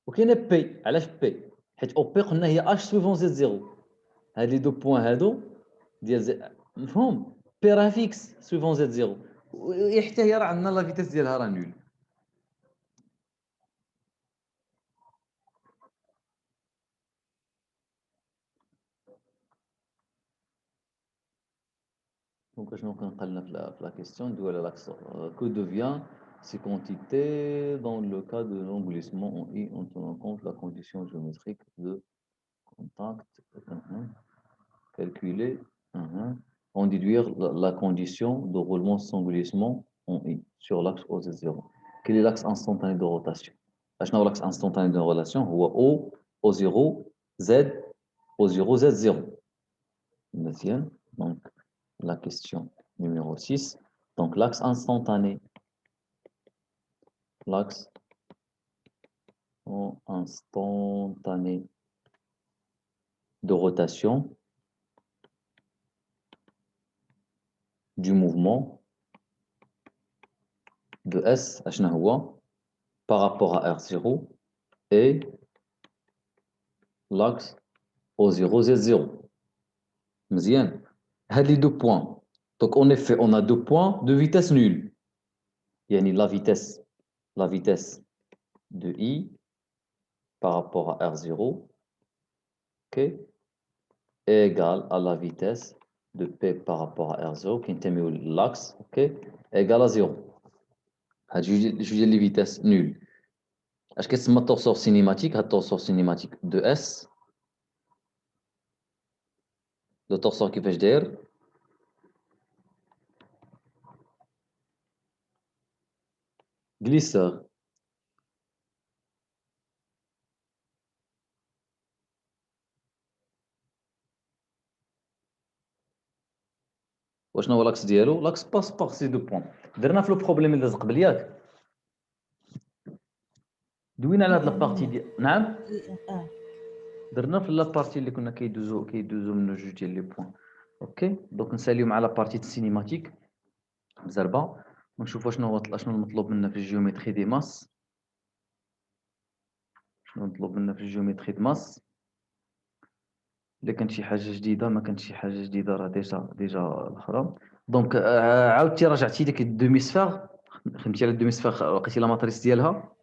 وكاينه بي علاش بي حيت او بي قلنا هي اش سويفون زد 0 هاد لي دو بوين هادو ديال مفهوم بي راه فيكس سويفون زد 0 حتى هي راه عندنا لا فيتاس ديالها راه نول دونك اشنو كنقلنا في لا كيسيون ندوي على لاكس كو دوفيان ces quantités dans le cas de l'englissement en I en tenant compte la condition géométrique de contact calculer en déduire la condition de roulement sans glissement en I sur l'axe OZ0 quel est l'axe instantané de rotation اشنو هو l'axe instantané de rotation هو O0 Z O0 Z0 مزيان donc la question numéro 6. Donc l'axe instantané de rotation du mouvement de S par rapport à R0 et l'axe O0 Z0. Mzien. هاد les deux points. Donc en effet, on a deux points de vitesse nulle. Yani la vitesse de I par rapport à R0 ok, est égale à la vitesse de P par rapport à R0 qui est l'axe ok, égale à 0. Je dis les vitesses nulles. اش كيتسمى التورسور سينيماتيك؟ هاد التورسور سينيماتيك دو اس. لو تورسور كيفاش داير؟ glisseur. وشنو هو لاكس ديالو؟ لاكس باس باغ سي دو بوين. درنا في لو بروبليم اللي قبل ياك، دوينا على هاد لابارتي ديال نعم درنا في لابارتي اللي كنا كيدوزو منو جوج ديال لي بوين. اوكي دونك نساليو مع لابارتي السينيماتيك بزربه ونشوفوا شنو المطلوب منا في الجيومتري دي ماس. شنو مطلوب منا في الجيومتري دي ماس؟ الا كانت شي حاجه جديده، ما كانت شي حاجه جديده راه ديجا الاخرى. دونك عاودتي رجعتي ديك الدومي سفير، خدمتي على الدومي سفير، لقيتي لا ماتريس ديالها.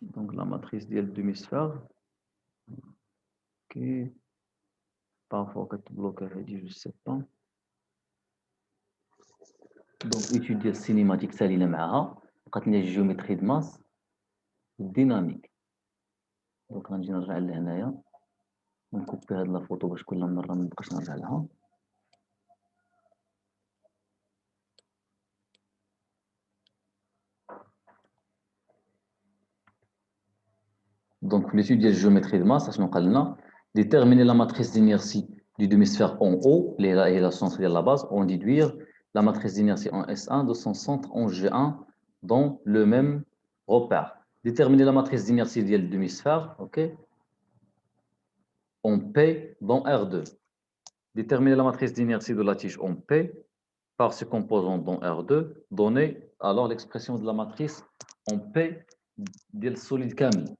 دونك لا ماتريس ديال الدومي سفير. اوكي بارفوا كتبلوكا هادي جو سي با. دونك ايتود ديال السينيماتيك سالينا معاها، بقات لنا الجيومتري د ماس الديناميك. دونك غنجي نرجع لهنايا ونكوبي هاد لا فوتو باش كل مره ما نبقاش نرجع لها. Donc, l'étude de la géométrie de masse, nous allons déterminer la matrice d'inertie du demi-sphère en haut, et la centre de la base, on déduire la matrice d'inertie en S1 de son centre en G1 dans le même repère. Déterminer la matrice d'inertie du demi-sphère, ok, en P dans R2. Déterminer la matrice d'inertie de la tige en P par ses composants dans R2, donner alors l'expression de la matrice en P du solide كامل.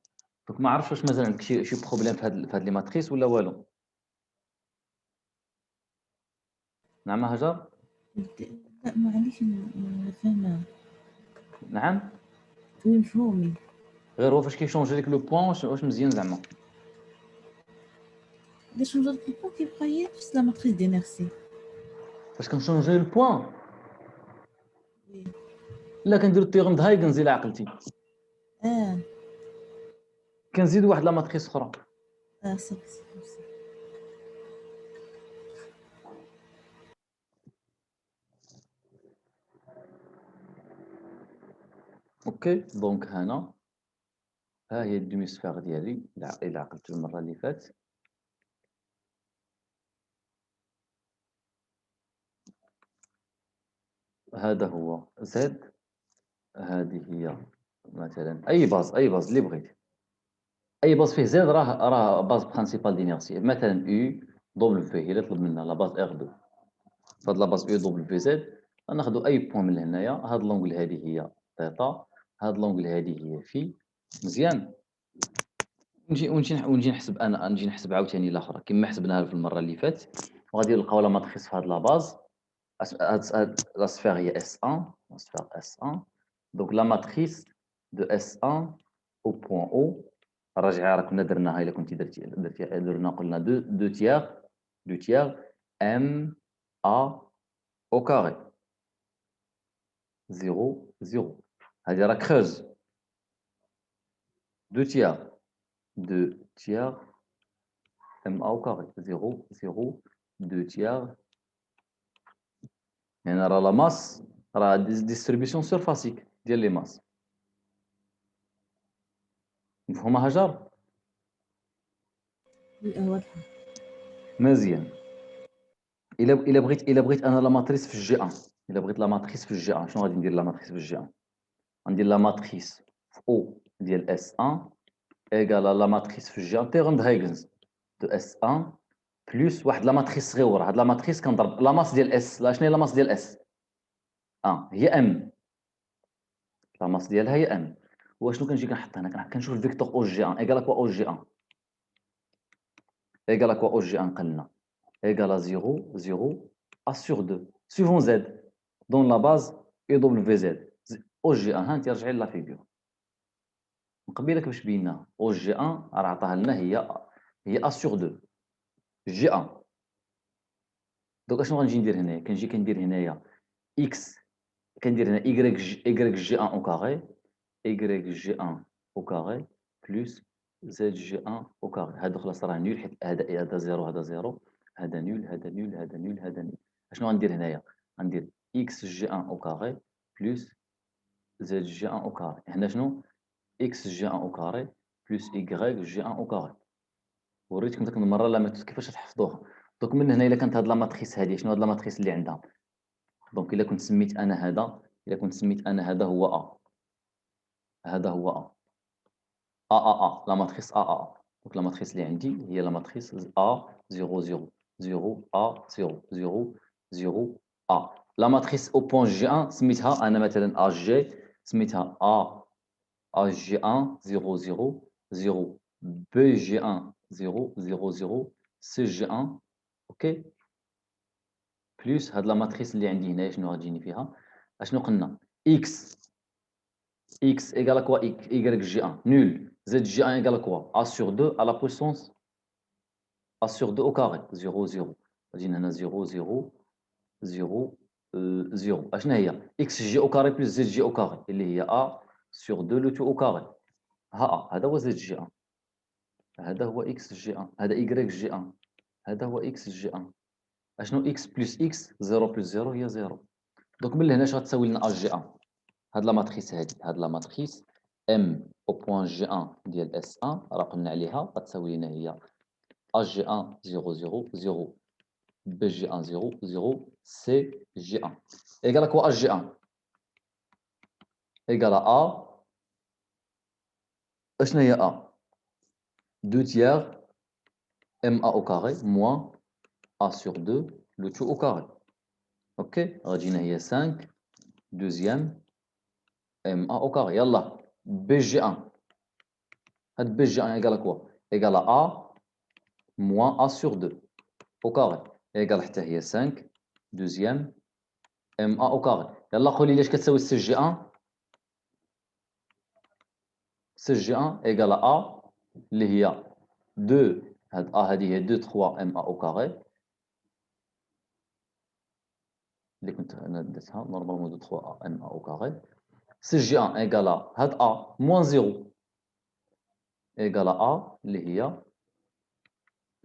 دونك ما عرفتش واش مازال عندك شي بروبليم في هاد لي ماتريس ولا والو. نعم هاجر. لا معليش فاهمة. نعم وي مفهومي. غير هو فاش كيشونجي لك لو بوين واش مزيان زعما. إذا شونجات البون كيبقى هي نفس لا ماتريس دينيرسي. فاش كنشونجي البوين وي. لا كنديرو التيغم د هايغنز الا عقلتي، كنزيدو واحد لا ماتريس اخرى. صافي. اوكي دونك هنا ها هي الدومي سفير ديالي الا عقلت المره اللي فات. هذا هو زد، هذه هي مثلا اي باز اللي بغيت، اي باز فيه زد راه باز برينسيبال دينيرسي. مثلا يو دبليو هي اللي طلب منا لا باز ار 2. فهاد لا باز يو دبليو زد غناخدو اي بوين من هنايا. هاد لونغل هذه هي ثيتا، هاد لونغل هذه هي في. مزيان ونجي نحسب انا نجي نحسب عاوتاني الاخرى كما حسبناها في المره اللي فات، وغادي نلقاو لا ماتريس في هاد لا باز. لا سفير هي S1، لا سفير S1. دونك لا ماتريس دو S1 او بوين او راجعي راه كنا درناها الا كنتي درنا قلنا دو تيير ام ا au carré 0 0. هذه راه كروز 2 tiers ام ا au carré 0 0 2 tiers. يعني راه لا ماس راه ديستريبيسيون سيرفاسيك ديال لي ماس. مفهومه هاجر؟ واضحة. مزيان. الا بغيت انا لا ماتريس في الجي 1، الا بغيت لا ماتريس في الجي 1 شنو غادي ندير لا ماتريس في الجي 1؟ غندير لا ماتريس في او ديال اس 1 ايكال لا ماتريس في الجي 1 تيغم د هايغنز دو اس 1 بلس واحد لا ماتريس صغيره. هاد لا ماتريس كنضرب لا ماس ديال اس. لا شنو هي لا ماس ديال اس؟ هي ام. لا ماس ديالها هي ام. واشنو كنجي كنحط هنا؟ كنشوف الفيكتور او جي 1 ايكال كوا او جي 1 ايكال كوا او جي 1 قلنا ايكال 0 0 ا سور 2 سوفون زد دون لا باز اي دبليو زد او جي 1. ها انت رجعي لا فيغور من قبيله كيفاش بيناها. او جي 1 راه عطاها لنا هي ا سور 2 جي 1. دونك اشنو غنجي ندير هنايا؟ كندير هنايا اكس كندير هنا y g1 au carré y g1 au carré plus z g1 au carré. هادو خلاص راه نول حيت هذا زيرو هذا زيرو، هذا نول هذا نول هذا نول هذا نول. اشنو غندير هنايا؟ غندير x g1 au carré plus z g1 au carré. هنا شنو؟ x g1 au carré plus y g1 au carré. وريتكم ديك المره لا ماتريس كيفاش تحفظوها. دونك من هنا الا كانت هاد لا ماتريس هادي، شنو هاد لا ماتريس اللي عندها؟ دونك الا كنت سميت انا هذا، الا كنت سميت انا هذا هو ا، هذا هو ا لا ماتريس ا. دونك لا ماتريس اللي عندي هي لا ماتريس ا 0 0 0 ا 0 0 0 ا. لا ماتريس او بوان جي 1 سميتها انا مثلا ا جي، سميتها ا جي 1 0 0 0 بي جي 1 0 0 0 سي جي 1 اوكي بلس هاد لا ماتريس اللي عندي هنا شنو غتجيني فيها؟ اشنو قلنا؟ اكس égale à quoi y g1 nul z g1 égale à quoi a sur 2 à la puissance a sur 2 au carré 0 0 غتجينا هنا 0 0 0 0 اشنا هي x g au carré plus z g au carré اللي هي a sur 2 le tout au carré ها هذا هو z g1 هذا هو x g1 هذا y g1 هذا هو x g1 اشنو x plus x 0 plus 0 هي 0 دونك من هنا اش غتساوي لنا a g1 هاد لا ماتريس هادي، هاد لا ماتريس ام او بوان جي 1 ديال اس 1 راه قلنا عليها غتساوي لنا هي ا جي 1 0 0 0 بي جي 1 0 0 سي جي 1 ايكال كوا ا جي 1 ايكال ا اشنا هي ا 2 تيير ام ا او كاري موان ا سور 2 لو تو او كاري اوكي غادينا هي 5 دوزيام ام ا او كاري يلا بي جي 1 هاد بي جي 1 ايكال كوا ايكال ا moins a sur 2 au carré égale حتى هي 5 دوزيام ام ا au carré يلا قولي لي اش كتساوي سي جي 1 سي جي 1 égale ا اللي هي 2 هاد ا هذه هي 2 3 ام ا au carré اللي كنت انا درتها نورمالمون 2 3 ام ا au carré سي جي 1 égale هاد ا moins 0 égale ا اللي هي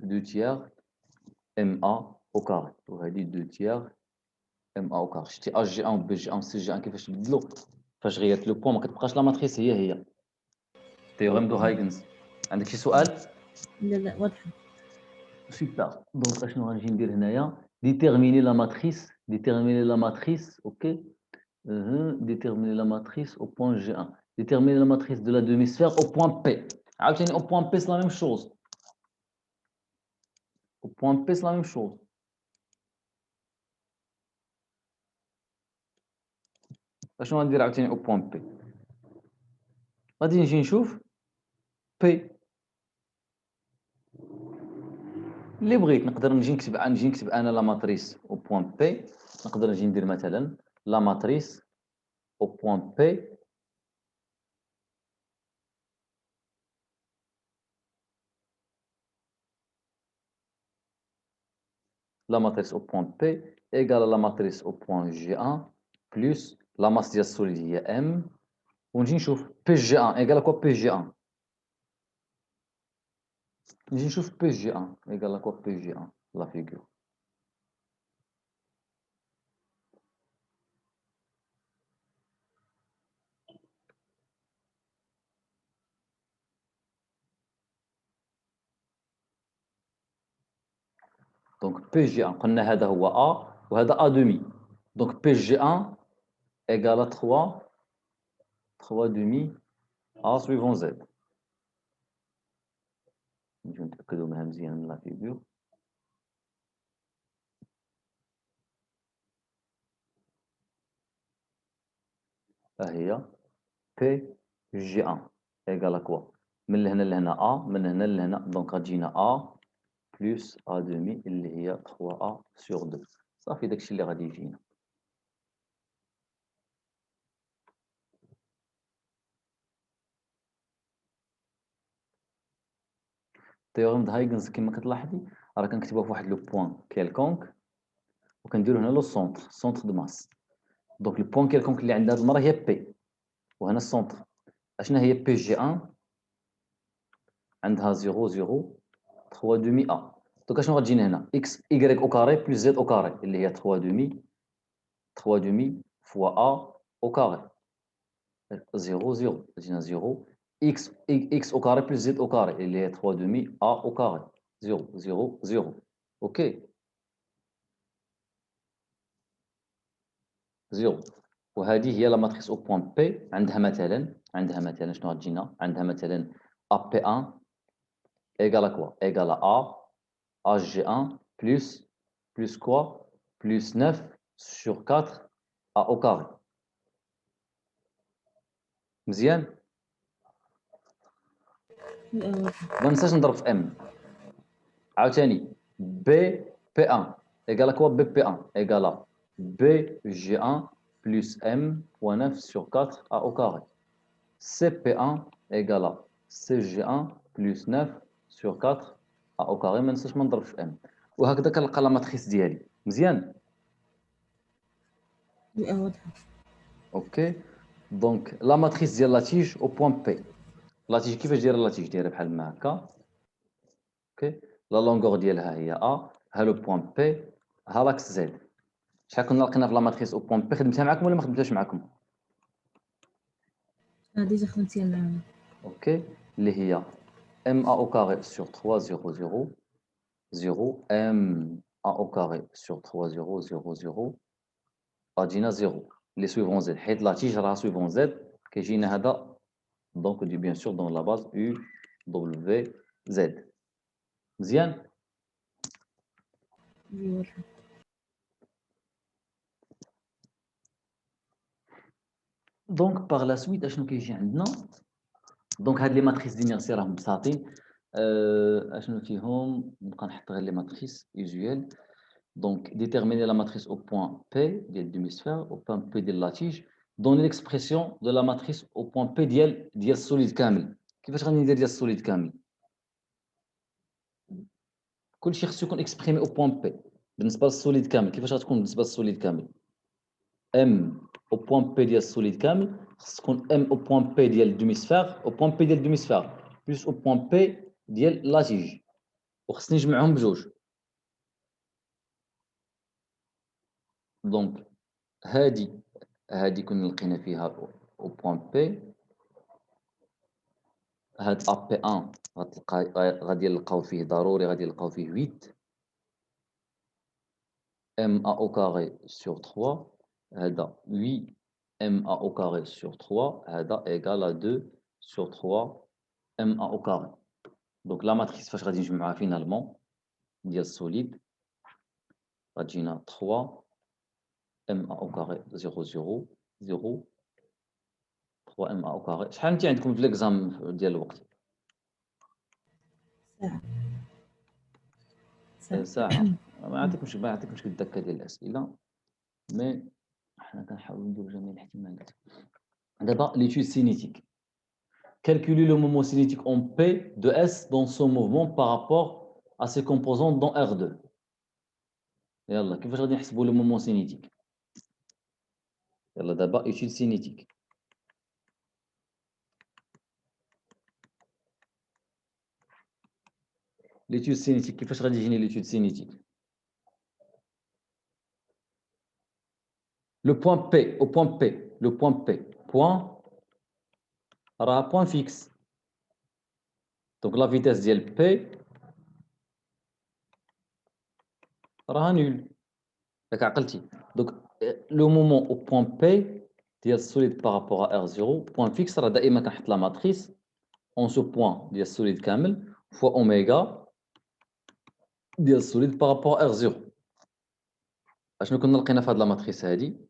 2 tiers ام ا au carré وهذه 2 tiers ام ا او كار شتي ا جي 1 بي جي 1 سي جي 1 كيفاش تبدلوا فاش غيرت لو بوان ما كتبقاش لا ماتريس هي تيوريم دو هايغنز عندك شي سؤال لا لا واضحة. سوبر دونك اشنو غنجي ندير هنايا ديتيرميني لا ماتريس ديتيرميني لا ماتريس اوكي ديتيرميني لا ماتريس او بوان جي 1 ديتيرميني لا ماتريس دو لا دومي سفير او بوان بي عاوتاني او بوان بي سي لا ميم شوز او بوان بي سي لا ميم شوز اشنو غندير عاوتاني او بوان بي غادي نجي نشوف بي اللي بغيت نقدر نجي نكتب انا لا ماتريس او بوان بي نقدر نجي ندير مثلا لا ماتريس او بوان بي la matrice au point P égale à la matrice au point G1 plus la masse ديال السوليد هي M ونجي نشوف بي جي 1 égale à quoi بي جي 1 نجي نشوف بي جي 1 égale à quoi بي جي 1 la figure donc بي جي 1 قلنا هذا هو A وهذا A demi donc بي جي 1 égale à 3 demi A suivant Z نجي نتأكدوا منها مزيان من la figure ها هي بي جي 1 égale à quoi من لهنا لهنا A من هنا لهنا دونك غتجينا A بلس A demi اللي هي 3A sur 2 صافي داكشي اللي غادي يجينا تيوريم د هايغنز كما كتلاحظي راه كنكتبوها في واحد لو بوان كيلكونك وكنديرو هنا لو سونتر دو ماس دونك البوان كيلكونك اللي عندها هاد المره هي بي، وهنا السونتر. اشنا هي بي جي 1 عندها 0 0 3 دومي ا. دونك اشنو غتجينا هنا اكس ايكغيك او كاري بلس زد او كاري اللي هي 3 دومي 3 دومي فوا ا او كاري 0 0 تجينا 0 اكس او كاري بلس زد او كاري اللي هي 3 دومي ا او كاري 0 0 0. اوكي 0. وهذه هي لا ماتريس او بوان بي. عندها مثلا شنو غتجينا؟ عندها مثلا ا بي 1 ايكال ا كوا؟ ايكال ا اج جي 1 بلس كوا بلس 9 sur 4 ا او كاري. مزيان. ما ننساش نضرب في ام. عاوتاني بي 1 ايكال كوا؟ بي 1 ايكال بي جي 1 بلس ام فوا 9 sur 4 ا او كاري. سي بي 1 ايكال سي جي 1 بلس 9 sur 4 ا او كاري. ما ننساش ما نضربش في ام. وهكذا كنلقى لا ماتريس ديالي. مزيان. واضحة. اوكي دونك لا ماتريس ديال لاتيج او بوان بي. لاتيج كيفاش دايره؟ لاتيج دايره بحال ما هكا. اوكي لا لونغور ديالها هي ا، ها لو بوان بي، ها لاكس زد. شحال كنا لقينا في لا ماتريس او بوان بي؟ خدمتها معكم ولا ما خدمتهاش معكم؟ ديجا خدمتيها معانا. اوكي اللي هي ام ا او كاري سور 3 0 0 0 ام ا او كاري سور 3 0 0 0 غتجينا 0 لي سويفون زد، حيت لاتيج راها سويفون زد كيجينا هذا. دونك دي بيان سور دون لا باز يو دبليو زد. مزيان. واضحة. دونك باغ لا سويت اشنو كيجي عندنا؟ دونك هاد لي ماتريس دينيرسي راهم بساطين. اشنو فيهم؟ نبقى نحط غير لي ماتريس يوزويال. دونك ديتيرميني لا ماتريس او بوان بي ديال دوميسفير او بوان بي ديال لاتيج. دوني ليكسبرسيون دو لا ماتريس او بوان بي ديال السوليد كامل. كيفاش غادي ندير ديال السوليد كامل؟ كلشي خصو يكون اكسبريمي او بوان بي. بالنسبه للسوليد كامل كيفاش غتكون بالنسبه للسوليد كامل؟ ام او بوان بي ديال السوليد كامل خص تكون ام او بوان بي ديال دوميسفير او بوان بي ديال دوميسفير بلس او بوان بي ديال لاتيج، وخصني نجمعهم بجوج. دونك هادي كنا لقينا فيها او بوان بي. هاد ا بي 1 غتلقى غادي نلقاو فيه ضروري غادي نلقاو فيه 8 ام ا او كاري سور 3. هذا 8 ام ا او كاري سور 3 هذا ايكال 2 سور 3 ام ا او كاري. دونك لا ماتريس فاش غادي نجمعوها فينالمون ديال السوليد غتجينا 3 ام ا او كاري 0 0 0 3 ام ا او كاري. شحال انت عندكم في ليكزام ديال الوقت؟ ساعة. ساعة. ما عطيكمش الدكة ديال الأسئلة، مي حنا كنحاولوا نديرو جميع الاحتمالات. دابا ليتود سينيتيك. Calculer le moment cinétique en P de S dans son mouvement par rapport à ses composantes dans R2. يلا كيفاش غادي نحسبوا لو مومون سينيتيك؟ يلا دابا étude cinétique. l'étude cinétique كيفاش غادي يجيني l'étude cinétique؟ le point P au point P le point P point راه point fixe. donc la vitesse ديال P راها نول. ياك عقلتي؟ donc le moment au point P ديال السوليد par rapport à R0 point fixe راه دائما كنحط لا ماتريس en ce point ديال السوليد كامل fois اوميغا ديال السوليد par rapport à R0. اشنو كنا لقينا في هاد لا ماتريس هادي؟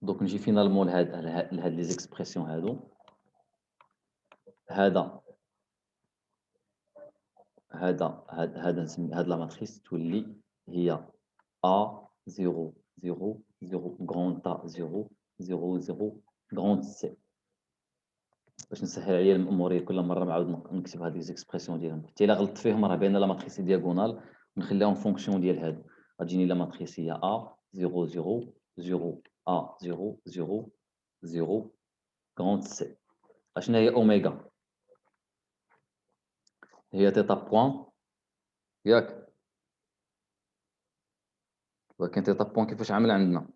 دونك نجي فينالمون لهاد لي زيكسبرسيون هادو. هذا نسمي هاد لا ماتريس تولي هي A 0 0 0 غروند A 0 0 0 غروند سي. باش نسهل عليا الاموريه كل مره نعاود نكتب هاد لي زيكسبرسيون ديالهم، حتى الا غلطت فيهم راه باينه لا ماتريس دياغونال ونخليهم فونكسيون ديال هادو. غتجيني لا ماتريس هي A 0, 0, 0, A, 0, 0, 0, grande C. اشنا هي أوميغا؟ هي تيتا بوان ياك؟ ولكن تيتا بوان كيفاش عامل عندنا؟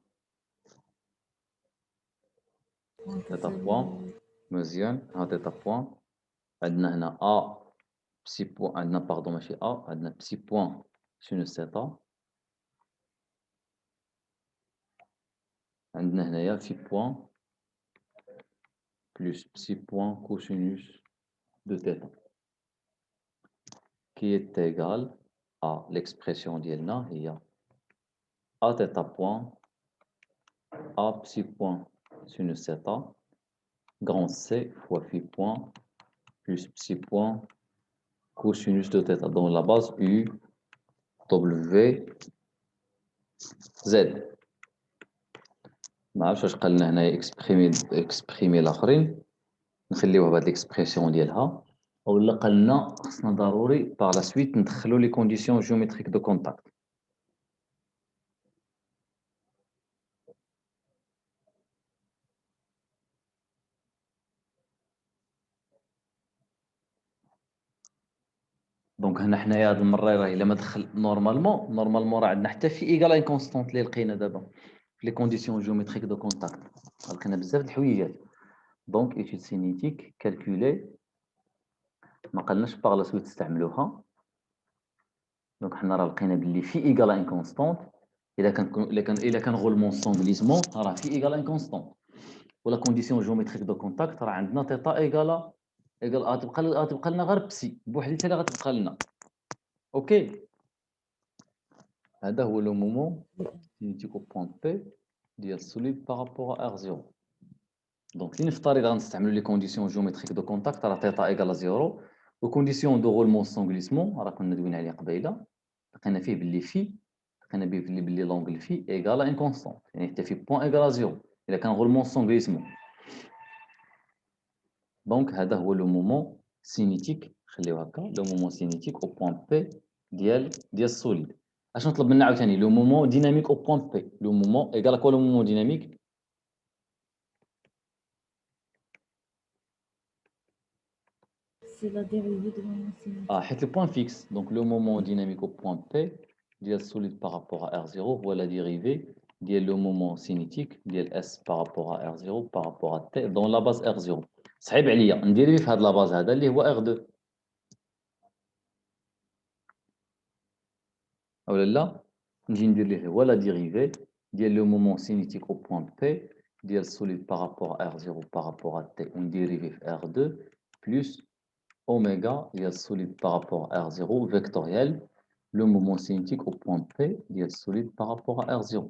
تيتا بوان مزيان، ها تيتا بوان عندنا هنا A بسي بوان، عندنا باردون ماشي A، عندنا بسي بوان سينوس ثيتا، عندنا هنايا في بوان بلس بسي بوان كوسينوس دو ثيتا qui est égal à l'expression ديالنا هي A theta point A psi point sinus theta grand C fois phi point plus psi point cosinus de theta dans la base U W Z. ما عرفتش واش قالنا هنا اكسبريمي الاخرين، نخليوها بهاد الاكسبرسيون ديالها، ولا قالنا خصنا ضروري باغ لا سويت ندخلو لي كونديسيون جيومتريك دو كونتاكت. دونك هنا حنايا هاد المره راه الا ما دخل نورمالمون راه عندنا حتى في ايكال ان كونستانت اللي لقينا دابا في لي كونديسيون جيومتريك دو كونتاكت لقينا بزاف د الحويجات. دونك ايتود سينيتيك كالكولي ما قالناش باغ لا سويت تستعملوها. دونك حنا راه لقينا بلي في ايكال ان كونستانت الا كان غولمون سونغليزمون راه في ايكال ان كونستانت، ولا كونديسيون جيومتريك دو كونتاكت راه عندنا تيتا ايكالا غتبقى لنا غير بسي بوحديتها اللي غتبقى لنا. اوكي هذا هو لو مومون cinétique au point P ديال السوليد بارابور ا R0. دونك اللي نفترض غنستعملوا لي كونديسيون جيومتريك دو كونتاكت راه تيتا ايكال زيرو، وكونديسيون دو رولمون سون غليسمون راه كنا دوينا عليه قبيله، لقينا فيه باللي لقينا به باللي لونغل في ايكال ان كونستانت، يعني حتى في بوان ايكال زيرو الا كان رولمون سون غليسمون. دونك هذا هو لو مومون سينيتيك، خليوه هكا لو مومون سينيتيك او بوان بي ديال السوليد. اش نطلب منا عاوتاني لو مومون ديناميك او بوان بي، لو مومون ايكال كوا لو مومون ديناميك C'est la dérivée de mon cinétique. حيت le point fixe. Donc le moment dynamique au point P ديال solide par rapport à R0 هو la dérivée ديال le moment cinétique ديال S par rapport à R0 par rapport à T dans la base R0. صعيب عليا نديري في هاد لا باز هذا اللي هو R2 اولا لا، نجي ندير ليه هو la dérivée ديال le moment cinétique au point P ديال solide par rapport à R0 par rapport à T ونديري في R2 plus oméga ديال solide par rapport à R0 vectoriel le moment cinétique au point P ديال solide par rapport à R0.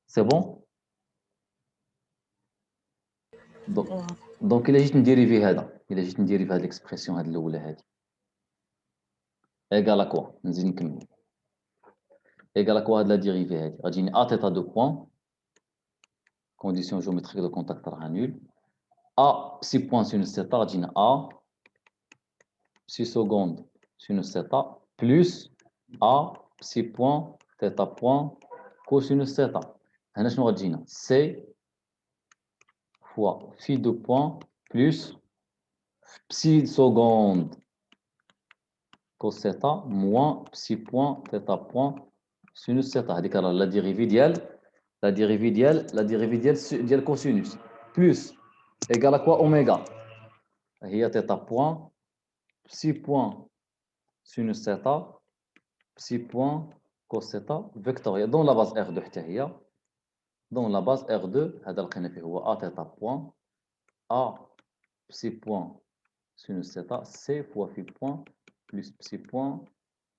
C'est bon? Donc, donc إلا جيت نديريفي هذا، إلا جيت نديريفي هاد الإكسبرسيون هاد الأولى هادي إيكال كوا، نزيد نكمل إيكال كوا هاد لا ديريفي هادي غتجيني أ تيتا دو بوان كونديسيون جيومتريك دو كونتاكت راها نول أ بسي بوان سينوس ثيتا غتجينا أ بسي سكوند سينوس ثيتا بلس أ بسي بوان ثيتا بوان كوسينوس ثيتا. هنا شنو غتجينا سي fois phi de point plus psi seconde cos theta moins psi point theta point sinus theta. هذيك راه لا ديريفي ديال كوسينوس بلس ايكال كوا اوميغا هي theta point psi point sinus theta psi point cos theta vectoriel dans la base R2 حتى هي dans la base R2 هذا لقينا فيه هو a theta point a psi point sinus theta c fois phi point plus psi point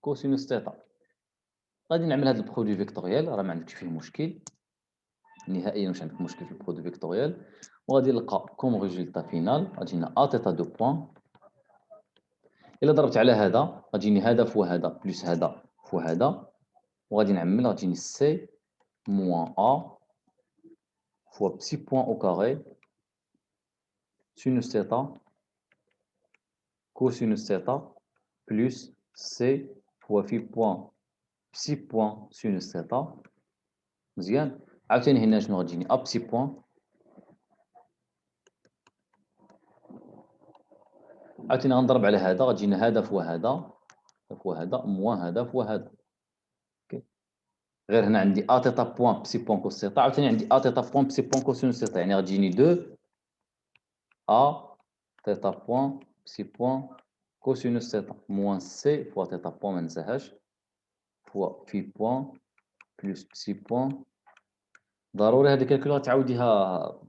cosinus theta. غادي نعمل هذا البرودوي فيكتوريال راه ما عندكش فيه مشكل نهائيا، واش عندك مشكل في البرودوي فيكتوريال، وغادي نلقى كوم ريزولتا فينال غتجينا ا تيتا دو بوان. الا ضربت على هذا غتجيني هذا فوا هذا بلس هذا فوا هذا، وغادي نعمل غتجيني سي موان ا فوا بسي بوان او كاري سينوس ثيتا cosinus theta plus C fois phi point psi point sinus theta مزيان عاوتاني هنا شنو غتجيني ا بسي بوان عاوتاني غنضرب على هذا غتجينا هذا فوا هذا فوا هذا موان هذا فوا هذا اوكي غير هنا عندي ا تيتا بوان بسي بوان كوس سيتا عاوتاني عندي ا تيتا بوان بسي بوان كوسينوس سيتا يعني غتجيني 2 ا تيتا بوان بسي بوان كوسينوس سيتا موان سي فوا تيتا بوان ما ننساهاش فوا في بوان بلس بسي بوان ضروري هذه الكالكول غتعاوديها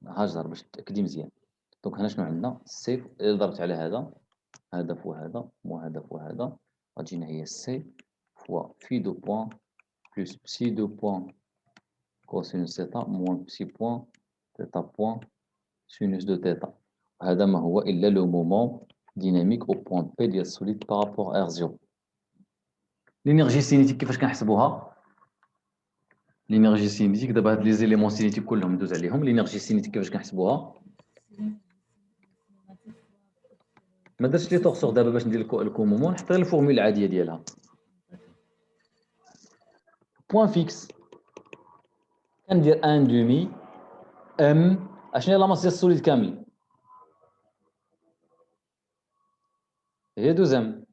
هاجر باش تاكدي مزيان دونك هنا شنو عندنا سي الا ضربت على هذا هذا فوا هذا مو هذا فوا هذا غتجينا هي سي فوا في دو بوان بلس بسي دو بوان كوسينوس ثيتا موان بسي بوان ثيتا بوان سينوس دو ثيتا هذا ما هو الا لو مومون ديناميك او بوان بي ديال السوليد بارابور ار زيرو لينيرجي سينيتيك كيفاش كنحسبوها لينيرجي سينيتيك دابا هاد لي زيليمون سينيتيك كلهم ندوز عليهم لينيرجي سينيتيك كيفاش كنحسبوها ما درتش لي طوغ دابا باش ندير الكومومون نحط غير الفورمول العاديه ديالها بوان فيكس كندير ان دومي ام اشنو هي لا ماس ديال السوليد كامل هي 2 ام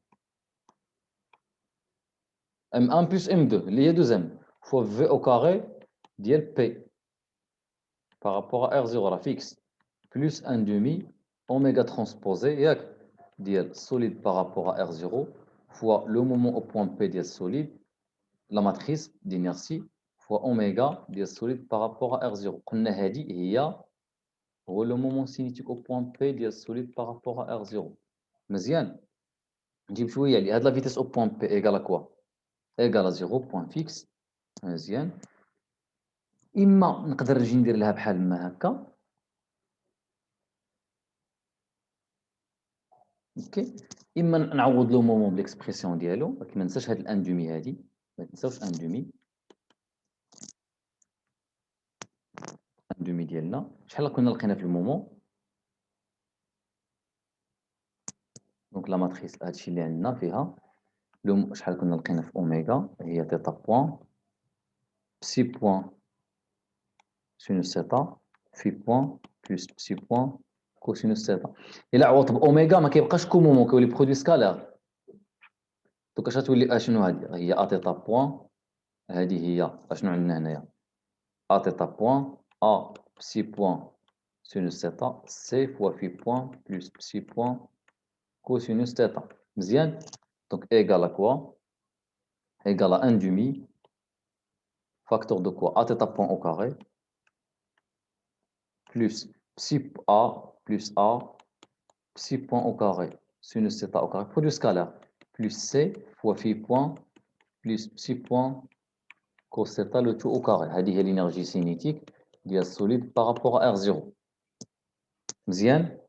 ام 1 بلس ام 2 اللي هي 2 ام فوا في او كاري ديال بي بارابور ار 0 راه فيكس بلس ان دومي اوميغا ترانسبوزي ياك ديال السوليد بارابور ار 0 فوا لو مومون او بوان بي ديال السوليد لا ماتريس دينيرسي فوا اوميغا ديال السوليد بارابور ار 0 قلنا هذه هي هو لو مومون سينيتيك او بوان بي ديال السوليد بارابور ار 0 مزيان نجيب شويه لي هاد لا فيتيس او بوان بي ايغال كوا ايغال 0 بوان فيكس مزيان اما نقدر نجي ندير لها بحال ما هكا اوكي اما نعوض لو مومون بليكسبرسيون ديالو ولكن ما ننساش هاد الان دومي هادي ما تنساوش ان دومي ان دومي ديالنا شحال كنا لقينا في المومون دونك لا ماتريس هادشي اللي عندنا فيها لو شحال كنا لقينا في اوميغا هي تيتا بوان بسي بوان سينوس ثيتا في بوان بلس بسي بوان كوسينوس ثيتا الا عوضت باوميغا ما كيبقاش كومومون كيولي برودوي سكالير دونك اش غتولي اشنو هادي هي ا تيتا بوان هادي هي اشنو عندنا هنايا ا تيتا بوان ا بسي بوان سينوس ثيتا سي فوا في بوان بلس بسي بوان كوسينوس ثيتا مزيان دونك ايغال كوا ايغال 1 دومي فاكتور دو كوا ا تيتا بوان او كاري plus psi A plus A, psi point au carré, sinus θ au carré, produit scalaire, plus C fois phi point, plus psi point cos θ le tout au carré. هذه هي l'énergie cinétique ديال solide par rapport à R0. مزيان؟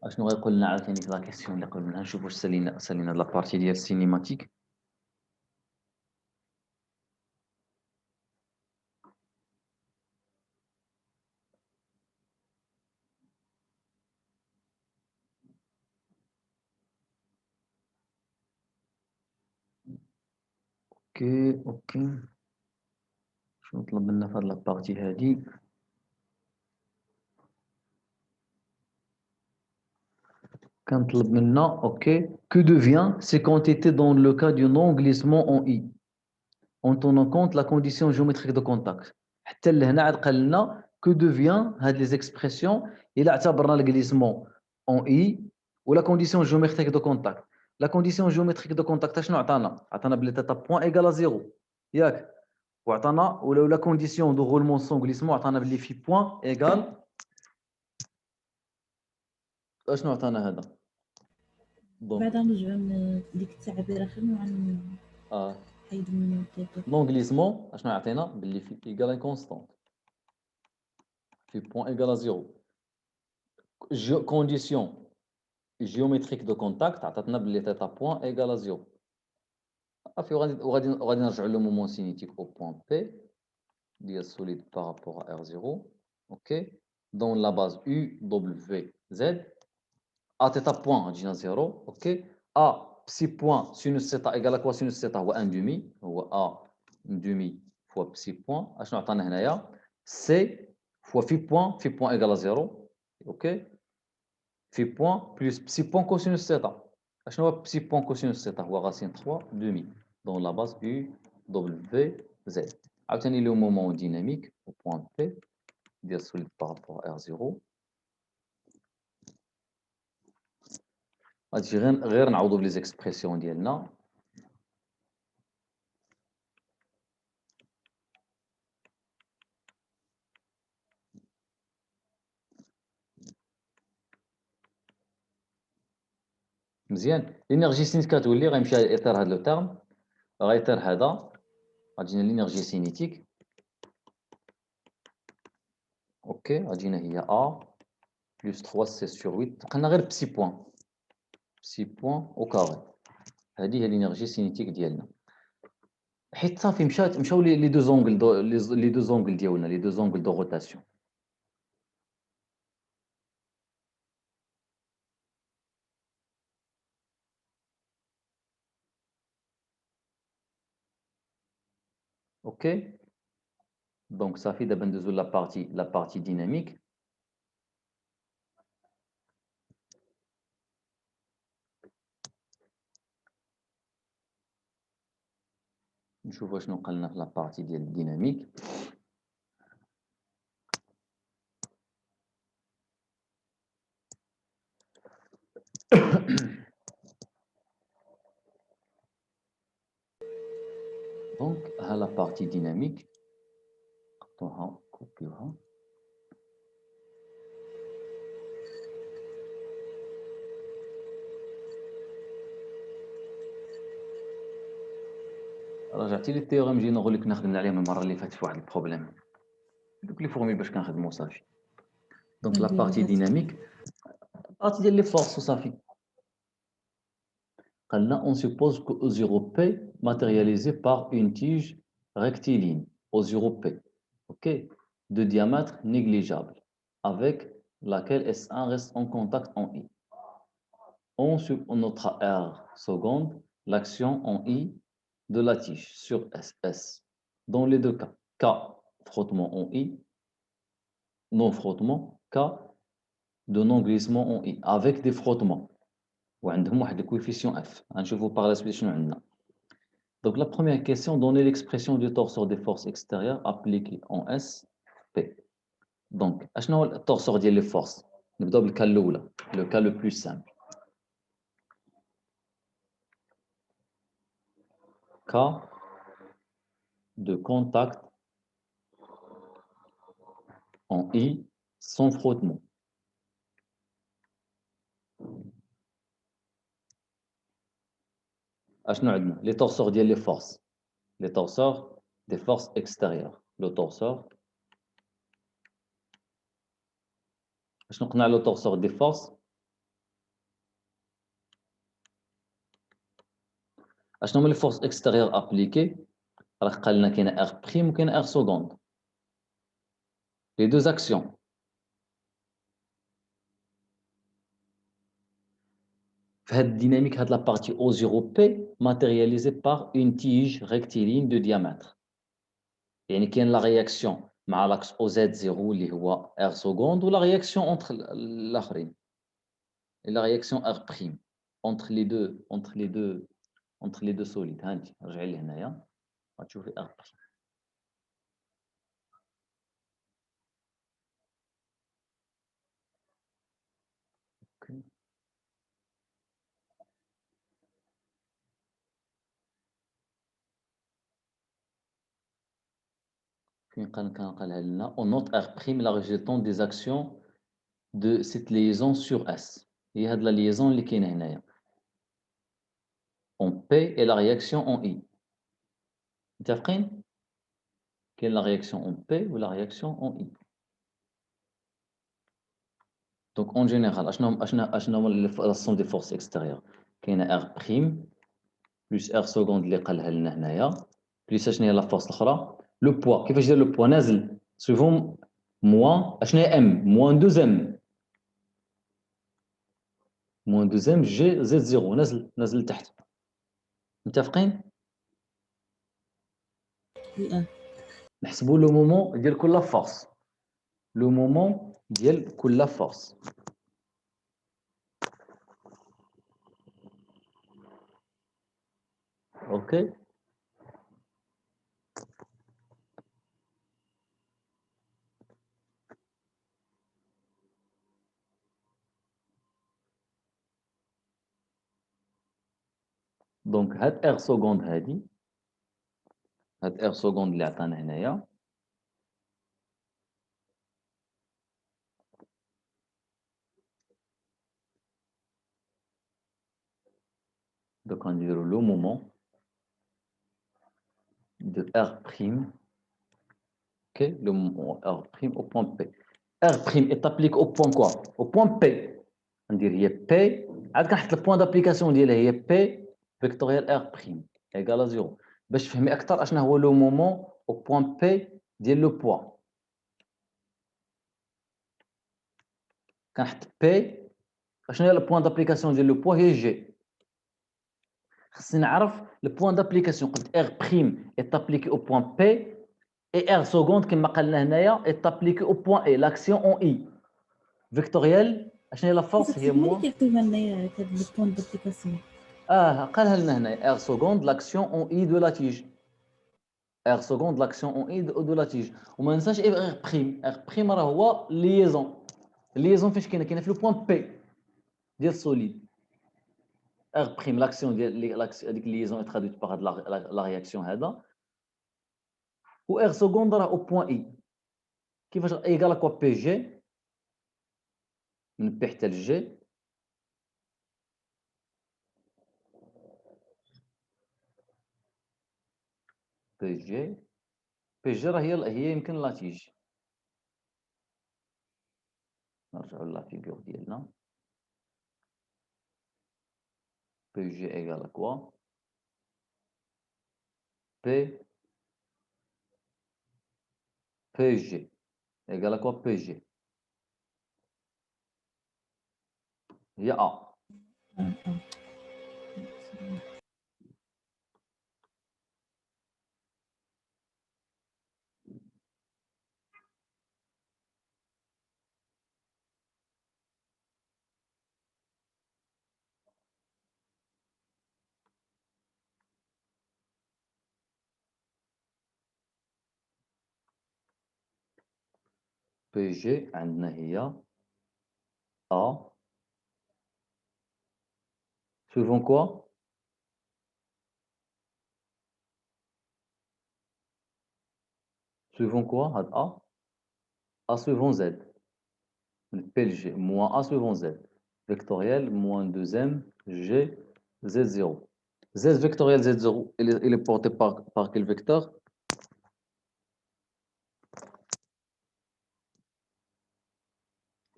اشنو غيقول لنا عاوتاني في لا كيسيون اللي قبل منها نشوف واش سالينا لا بارتي ديال السينيماتيك. اوكي شنو طلب لنا في هاد لا بارتي هادي؟ كنطلب منا اوكي que devient ces quantités dans le cas du non-glissement en I en tenant compte la condition géométrique de contact. حتى لهنا عاد قال لنا que devient هاد لي زيكسبرسيون الا اعتبرنا الجليسمون en I ولا كونديسيون جيومتريك دو كونتاكت. لا كونديسيون جيومتريك دو كونتاكت شنو عطانا بلي تيتا بوان ايكال زيرو ياك وعطانا ولا كونديسيون دو رولمون سون غليسمون عطانا بلي في بوان ايكال اشنو عطانا هذا بعد غنرجعو لديك التعبير اخر حيد من لونغليسمون اشنو يعطينا باللي في ايكال ان كونستانت في بوان ايكال زيرو كونديسيون جيومتريك دو كونتاكت عطاتنا باللي تيتا بوان ايكال زيرو صافي وغادي نرجعوا لو مومون سينيتيك او بوان بي ديال solide par rapport à R0 ok dans la base U W Z A θ point غتجينا 0 ok A psi point sinus θ égale à quoi sinus θ هو 1 demi هو A demi fois psi point اشنو عطانا هنايا C fois phi point égale à 0 OK phi point plus psi point cosinus θ اشنو هو psi point cosinus θ هو racine 3 demi dans la base U W Z عاوتاني le moment dynamique au point P ديال solide par rapport à R0 هادشي غير نعوضو بلي زيكسبرسيون ديالنا مزيان لينيرجي سينيت كتولي غيمشي يطير هاد لو تيرم غيطير هذا غتجينا لينيرجي سينيتيك اوكي غتجينا هي A plus 3 C sur 8 بقينا غير بسي بوان او كاري هذه هي لينيرجي سينيتيك ديالنا حيت صافي مشاو لي دو زونغل لي دو زونغل ديالنا لي دو زونغل دو روتاسيون اوكي دونك صافي دابا ندوزو لا بارتي ديناميك نشوفوا شنو قالنا في لا بارتي ديال الديناميك دونك ها لا بارتي ديناميك نحطوها كوبيوها رجعتي لي التيوريم جينيرال اللي كنا خدمنا عليهم المره اللي فاتت في واحد البروبليم دوك لي فورميل باش كنخدموا صافي دونك لا بارتي ديناميك بارتي ديال لي فورس وصافي قالنا on suppose que O0P matérialisé par une tige rectiligne O0P ok de diamètre négligeable avec laquelle S1 reste en contact en I on notera R seconde l'action en I de la tige sur SS dans les deux cas K frottement en I non frottement K de non glissement en I avec des frottements وعندهم واحد الكويفيسيون F غنشوفوا par la suite شنو عندنا donc la première question donner l'expression du torseur des forces extérieures appliquées en S P donc اشنو هو التورسور ديال لي فورس نبداو بالكا الاولى لو كا لو بلو سامبل cas de contact en I sans frottement. اشنو عندنا لي torseurs ديال لي فورس لي torseurs des forces extérieures le torseur اشنو قلنا على le torseur des forces اشنو هما لي فورس extérieures appliquées راه قال لنا كاينه R prime وكاينه R seconde les deux actions في هاد الديناميك هاد لا بارتي O0P matérialisée par une tige rectiligne de diamètre يعني كاين لا رياكسيون مع لاكس OZ0 اللي هو R seconde ولا رياكسيون اونتر الاخرين لا رياكسيون R prime entre les deux solides هانتي رجعي لهنايا غتشوفي R prime اوكي فين قالها لنا on note R prime la résultante des actions de cette liaison sur S هي هاد لا liaison اللي كاينه هنايا en P et la réaction en I متفقين كاين la réaction en P ou la réaction en I donc en général اشنا هما la somme des forces extérieures كاينه R prime plus R seconde اللي قالها لنا هنايا بليس اشنا هي لا فورس الاخرى لو بوا كيفاش داير لو بوا نازل سوفون موان اشنا هي ام موان 2 ام موان دوزيام جي زد زيرو نازل لتحت. متفقين؟ نحسبوا لو مومون ديال كل فورس. لو مومون ديال كل فورس. اوكي. دونك هاد ار سكوند هادي، هاد ار سكوند اللي عطانا هنايا دوك غنديرو لو مومون de R prime, ok, le R prime au point P. R prime est appliqué au point quoi? Au point P. On dirait il y a P, avec le point d'application ديالها هي P vectoriel R prime égale à 0. باش تفهمي اكثر اشنا هو لو مومون au point P ديال لو poids. كنحط P اشنا هي le point d'application ديال لو poids هي G. خصني نعرف le point d'application قلت R prime est appliqué au point P et R seconde كما قالنا هنايا est appliqué au point E, l'action en I. فيكتوريال اشنو هي لا فورس هي مو موا اللي كيعطيونا لنا هاد لو بوين دابليكاسيون. قالها لنا هنا ار سكوند لاكسيون اون اي دو لا تيج. ار سكوند لاكسيون اون اي دو لا تيج. وما ننساش ار بريم. ار بريم راه هو ليزون. الليزون فاش كاينه في لو بوين بي ديال السوليد. ار بريم لاكسيون ديال هذيك الليزون ترادويت باغ هاد لا رياكسيون هذا. و ار سكوند راه او بوين اي. كيفاش ايكال كوا بي جي من بي حتى لجي بي جي. بي جي راه هي يمكن لا تيج. نرجعوا لا فيغور ديالنا. بي جي ايكال كوا بي بي جي ايكال كوا بي جي هي ا. بي جي عندنا هي ا suivant quoi suivant quoi هاد ا suivant z من بي لجي موان ا suivant z vectoriel moins 2m g z0. z vectoriel z0 il est porté par quel vecteur?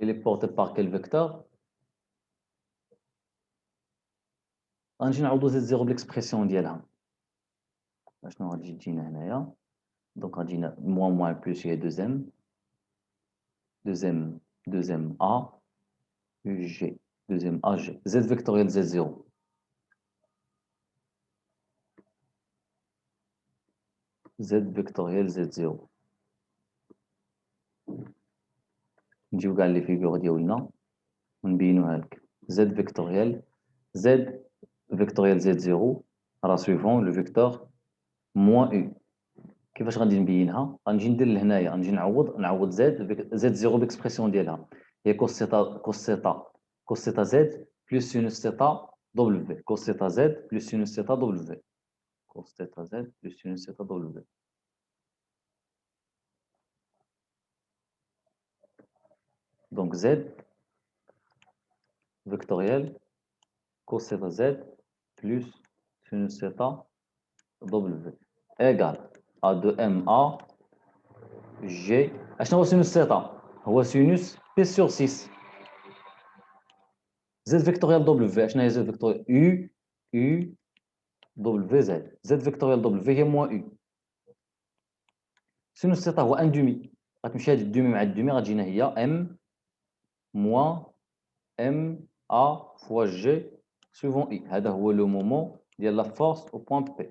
Il est porté par quel vecteur? غنجي نعوضو z0 بالاكسبرسيون ديالها. شنو غادي تجينا هنايا؟ دونك غادينا موان موان بلوس هي 2m 2m a g deuxième AG z vectoriel z0 z vectoriel z0 نجيو كاع لي فيغور ديالنا ونبينوها لك. z vectoriel z0 راه سويفون لو فيكتور موان u. كيفاش غادي نبينها؟ غنجي ندير لهنايا غنجي نعوض z0 باكسبرسيون ديالها هي كوس ثيتا z بلس سينوس ثيتا w كوس ثيتا z بلس سينوس ثيتا w كوس ثيتا z بلس سينوس ثيتا w. Donc Z vectoriel cos θ Z plus sinus θ W égale à 2MA G. شنو هو sinus θ؟ هو sinus P sur 6. Z vectoriel W شنو هي Z vectoriel U W Z. Z vectoriel W هي moins U. sinus θ هو 1 demi. غتمشي هاد الدومي مع الدومي غتجينا هي M moins M A fois G suivant I. هذا هو le moment ديال la force au point P.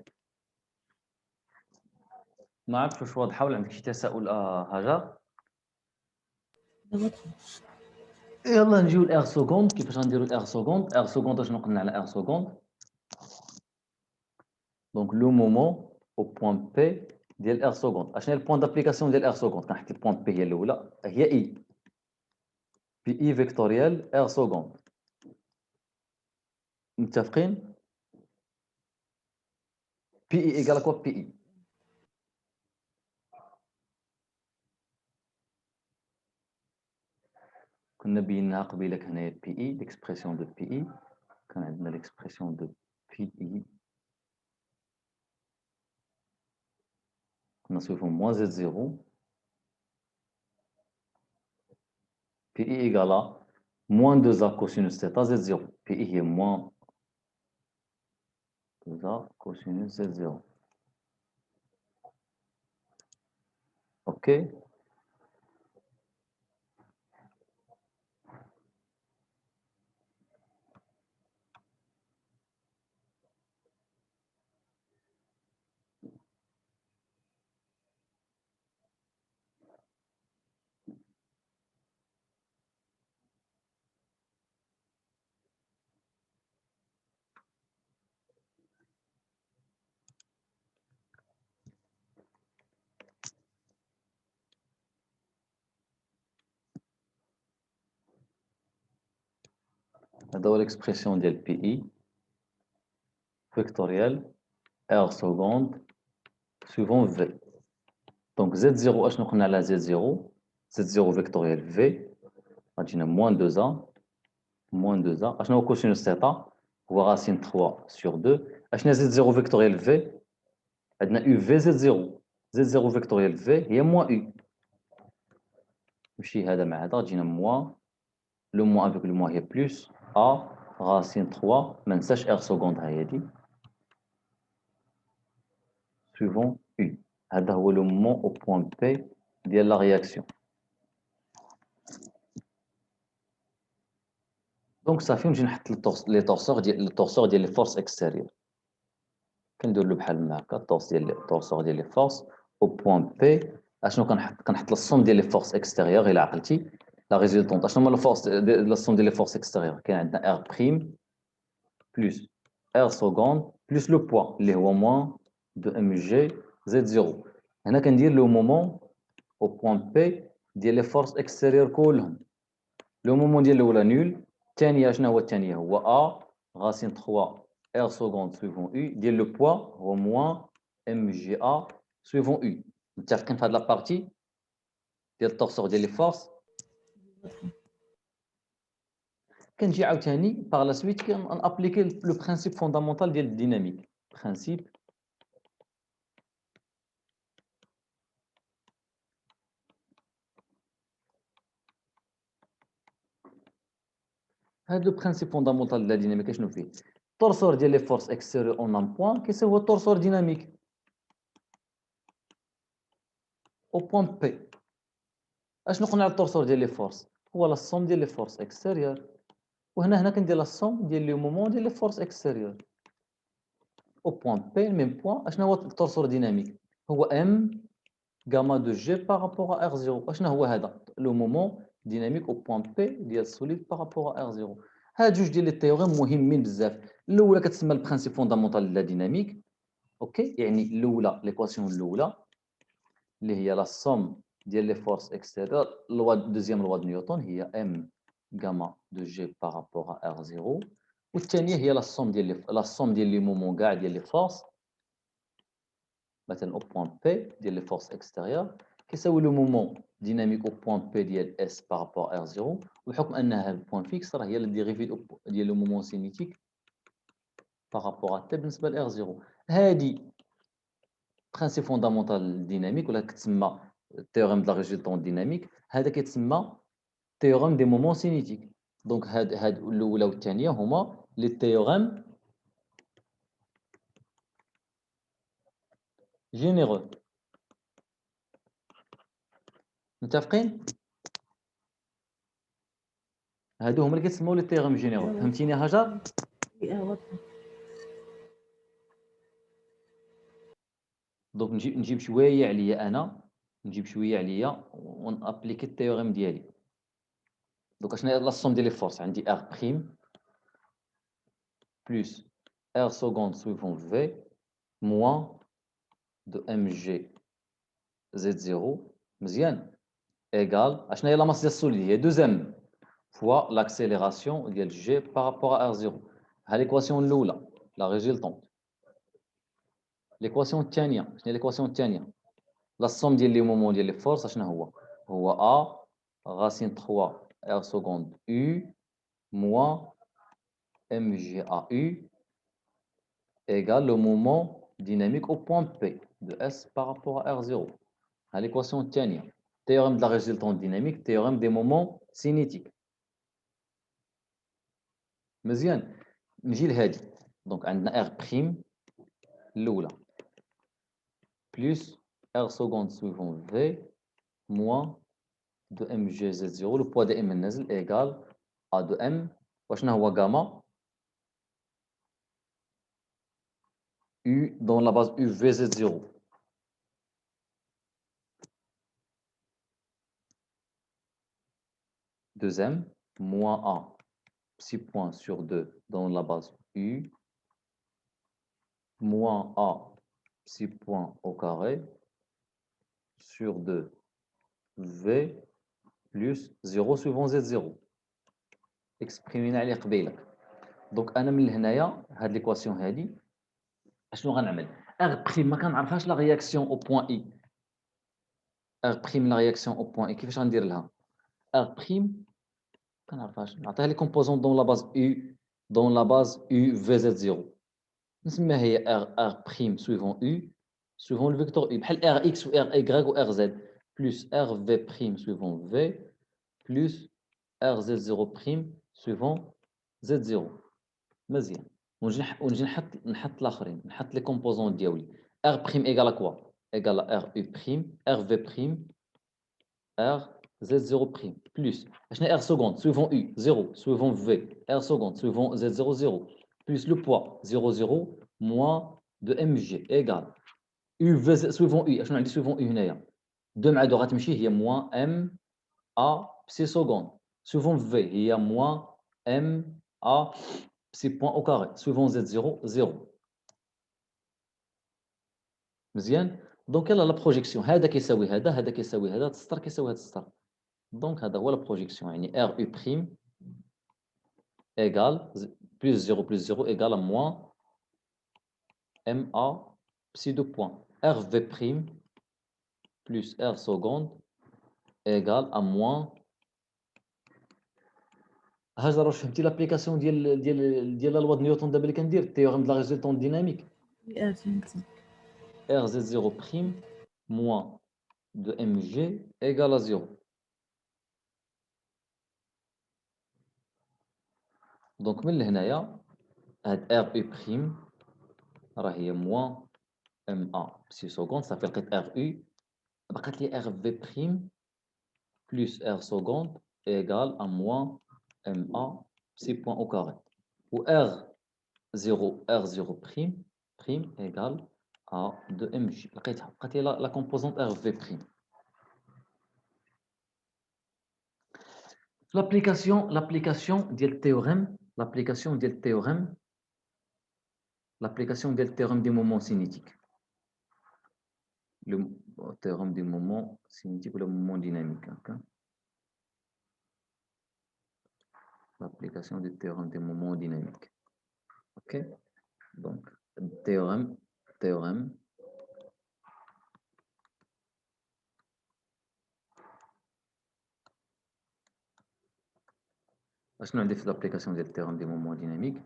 ما عرفتش واش واضحه ولا عندك شي تساؤل هاجر؟ يلا نجيو ل R سكوند. كيفاش غنديرو R سكوند؟ R سكوند شنو قلنا على R سكوند؟ دونك لو مومون au point P ديال R سكوند. اشنو هي البوان دابليكاسيون ديال R سكوند؟ كنحط البوان P هي الاولى هي I. بي اي فيكتوريال R سكوند. متفقين؟ بي اي ايكال كوا بي اي؟ كنا بيناها قبيلك هنايا بي اي ليكسبرسيون دو بي اي. كان عندنا ليكسبرسيون دو بي اي كنا نصيفو موان زد زيرو بي اي ايكالا موان دو زا كوسينوس تيتا زد زيرو. بي اي هي موان دو زا كوسينوس زد زيرو. اوكي. هذا هو ليكسبرسيون ديال بي اي فيكتوريال ار سكوند سويفون في. دونك زد زيرو اشنو قلنا على زد زيرو؟ زد زيرو فيكتوريال في غتجينا موان دو زا موان دو زا. اشنو هو كوسينوس تيتا؟ هو راسين 3 سور 2. اشنو زد زيرو فيكتوريال في؟ عندنا يو في زد زيرو. زد زيرو فيكتوريال في هي موان يو. ماشي هذا مع هذا غتجينا موان لو موان افيك لو موان هي بلوس ا راسين 3 ما ننساش ار سكوند ها هي دي suivant U. هذا هو لو مومون au point P ديال لا رياكسيون. دونك صافي نمشي نحط لي طورسور ديال لي فورس اكستيريور. كندير له بحال هكا الطورسور ديال لي فورس au point P. اشنو كنحط الصوم ديال لي فورس اكستيريور الا عقلتي. لا ريزولطونت اشنو هما الفورس الصوم ديال لي فورس اكستيريور؟ كاين عندنا ار بريم بلس ار سكوند بلس لو بوا اللي هو موان دو ام جي زد زيرو. هنا كندير لو مومون au point P ديال لي فورس اكستيريور كلهم. لو مومون ديال الاولى نول. الثانيه شنو هو الثانيه؟ هو ا غاسين 3 ار سكوند سويفون يو ديال لو بوا هو موان ام جي ا سويفون يو. متفقين في هاد لابارتي ديال التورسور ديال لي فورس؟ كنجي عاوتاني باغ لا سويت كنابليكي لو برينسيپ فوندامونتال ديال الديناميك. برينسيپ هاد لو برينسيپ فوندامونتال ديال الديناميك شنو فيه؟ التورسور ديال لي فورس اكستيريور اون ان بوين كيساوي التورسور ديناميك او بوين بي. اشنو قلنا على التورسور ديال لي فورس؟ هو لا الصوم ديال لي فورس اكستيريور. وهنا كندير لا الصوم ديال لو مومون ديال لي فورس اكستيريور او بوين بي. ميم بوين اشنو هو التورسور ديناميك؟ هو ام غاما دو جي بارابور ار زيرو. اشنو هو هذا؟ لو مومون ديناميك او بوين بي ديال السوليد بارابور ار زيرو. هاد جوج ديال لي تيوريم مهمين بزاف. الاولى كتسمى البرينسيپ فوندامونتال لا ديناميك. اوكي يعني الاولى ليكواسيون الاولى اللي هي لا الصوم ديال لي فورس اكستيريور. لوا دوزيام لوا د نيوتن هي ام غاما دو جي بارابور ار زيرو. والثانيه هي لا الصوم ديال لي مومون كاع ديال لي فورس مثلا او بوين بي ديال لي فورس اكستيريور كيساوي لو مومون ديناميك او بوين بي ديال اس بارابور ار زيرو. وبحكم انها بوين فيكس راه هي الديريفي ديال لو مومون سينيتيك بارابور ا تي بالنسبه ل ار زيرو. هادي برينسيپ فوندامونتال ديناميك ولا كتسمى التيوريم د لا ريزولطون ديناميك. هذا كيتسمى تيوريم دي مومون سينيتيك. دونك هاد الاولى والثانيه هما لي تيوريم جينيرو. متفقين؟ هادو هما اللي كيتسموا لي تيغم جينيرال. فهمتيني هاجر؟ دونك نجيب شويه عليا انا، نجيب شويه عليا ونابليكي التيوريم ديالي. دونك شنو هي لا سوم ديال لي فورس؟ عندي ار بريم بلس ار سكوند سويفون في موان دو ام جي زد زيرو مزيان ايغال اشنو هي لا ماس ديال السوليد؟ هي 2 ام فوا لاكسيليراسيون ديال جي بارابور ا ار زيرو. ها ليكواسيون الاولى لا ريزولطونت. ليكواسيون الثانيه شنو هي ليكواسيون الثانيه؟ لا سوم ديال لي مومون ديال لي فورس شنو هو؟ هو ا racine 3 r seconde u moins mga u égale le moment dynamique au point P de S par rapport à R0. À l'équation الثانية. Théorème de la résultante dynamique, théorème des moments cinétiques. مزيان نجي لهادي. دونك عندنا R prime الأولى plus R seconde suivant V moins de mgz0 le poids دائما نازل égal à de m وشنو هو gamma U dans la base UVZ0. Deuxième, moins A, 6 points sur 2 dans la base U, moins A, 6 points au carré, sur 2 V, plus 0 suivant Z0. اكسبريمينا عليه قبيلك. دونك انا من هنايا هاد ليكواسيون هادي اشنو غنعمل؟ ار بريم ما كنعرفهاش لا رياكسيون او بوين اي. ار بريم لا رياكسيون او بوين اي كيفاش غندير لها؟ ار بريم كنعرفهاش نعطيها لي كومبوزون دون لا باز U دون لا باز U VZ0 نسميها هي R prime suivant U suivant le vecteur U بحال RX و RY و RZ plus RV prime suivant V plus RZ0 prime suivant Z0 مزيان ونجي نحط الاخرين نحط لي كومبوزون ديالي R prime égal à quoi égal à RU prime RV prime R Z0 prime plus R seconde suivant U 0 suivant V R seconde suivant Z0 0 plus le poids 0 0 moins de mg égal U V suivant U شنو عندي suivant U هنايا 2 مع 2 غتمشي هي moins m a psi seconde suivant V هي moins m a psi point au carré suivant Z0 0 مزيان دونك يلا لا بروجيكسيون هذا كيساوي هذا كيساوي هذا السطر كيساوي هذا السطر دونك هذا هو لا بروجيكسيون يعني ار يو بريم égal plus 0 égale à moins MA psi de point RV prime plus R seconde égale à moins هاجر واش فهمتي لابليكاسيون ديال لا لوا نيوتن دابا اللي كندير التيوريم دو لا ريزولتون ديناميك فهمتي. RZ0 prime moins de MG égale à 0 دونك من لهنايا هاد ار يو بريم راه هي موان ام ا بسي سكوند صافي لقيت ار يو بقات لي ار في بريم بلس ار سكوند ايغال ا موان ام ا بسي بوان او كاري و ار 0 بريم ايغال ا 2 ام جي لقيتها بقات لي لا كومبوزونت ار في بريم l'application ديال التيوريم l'application ديال التhéorème des moments cinétiques le théorème des moments cinétiques ou le moment dynamique okay? L'application du théorème des moments dynamiques ok donc théorème اشنو عندي في l'application ديال التhéorème des moments dynamiques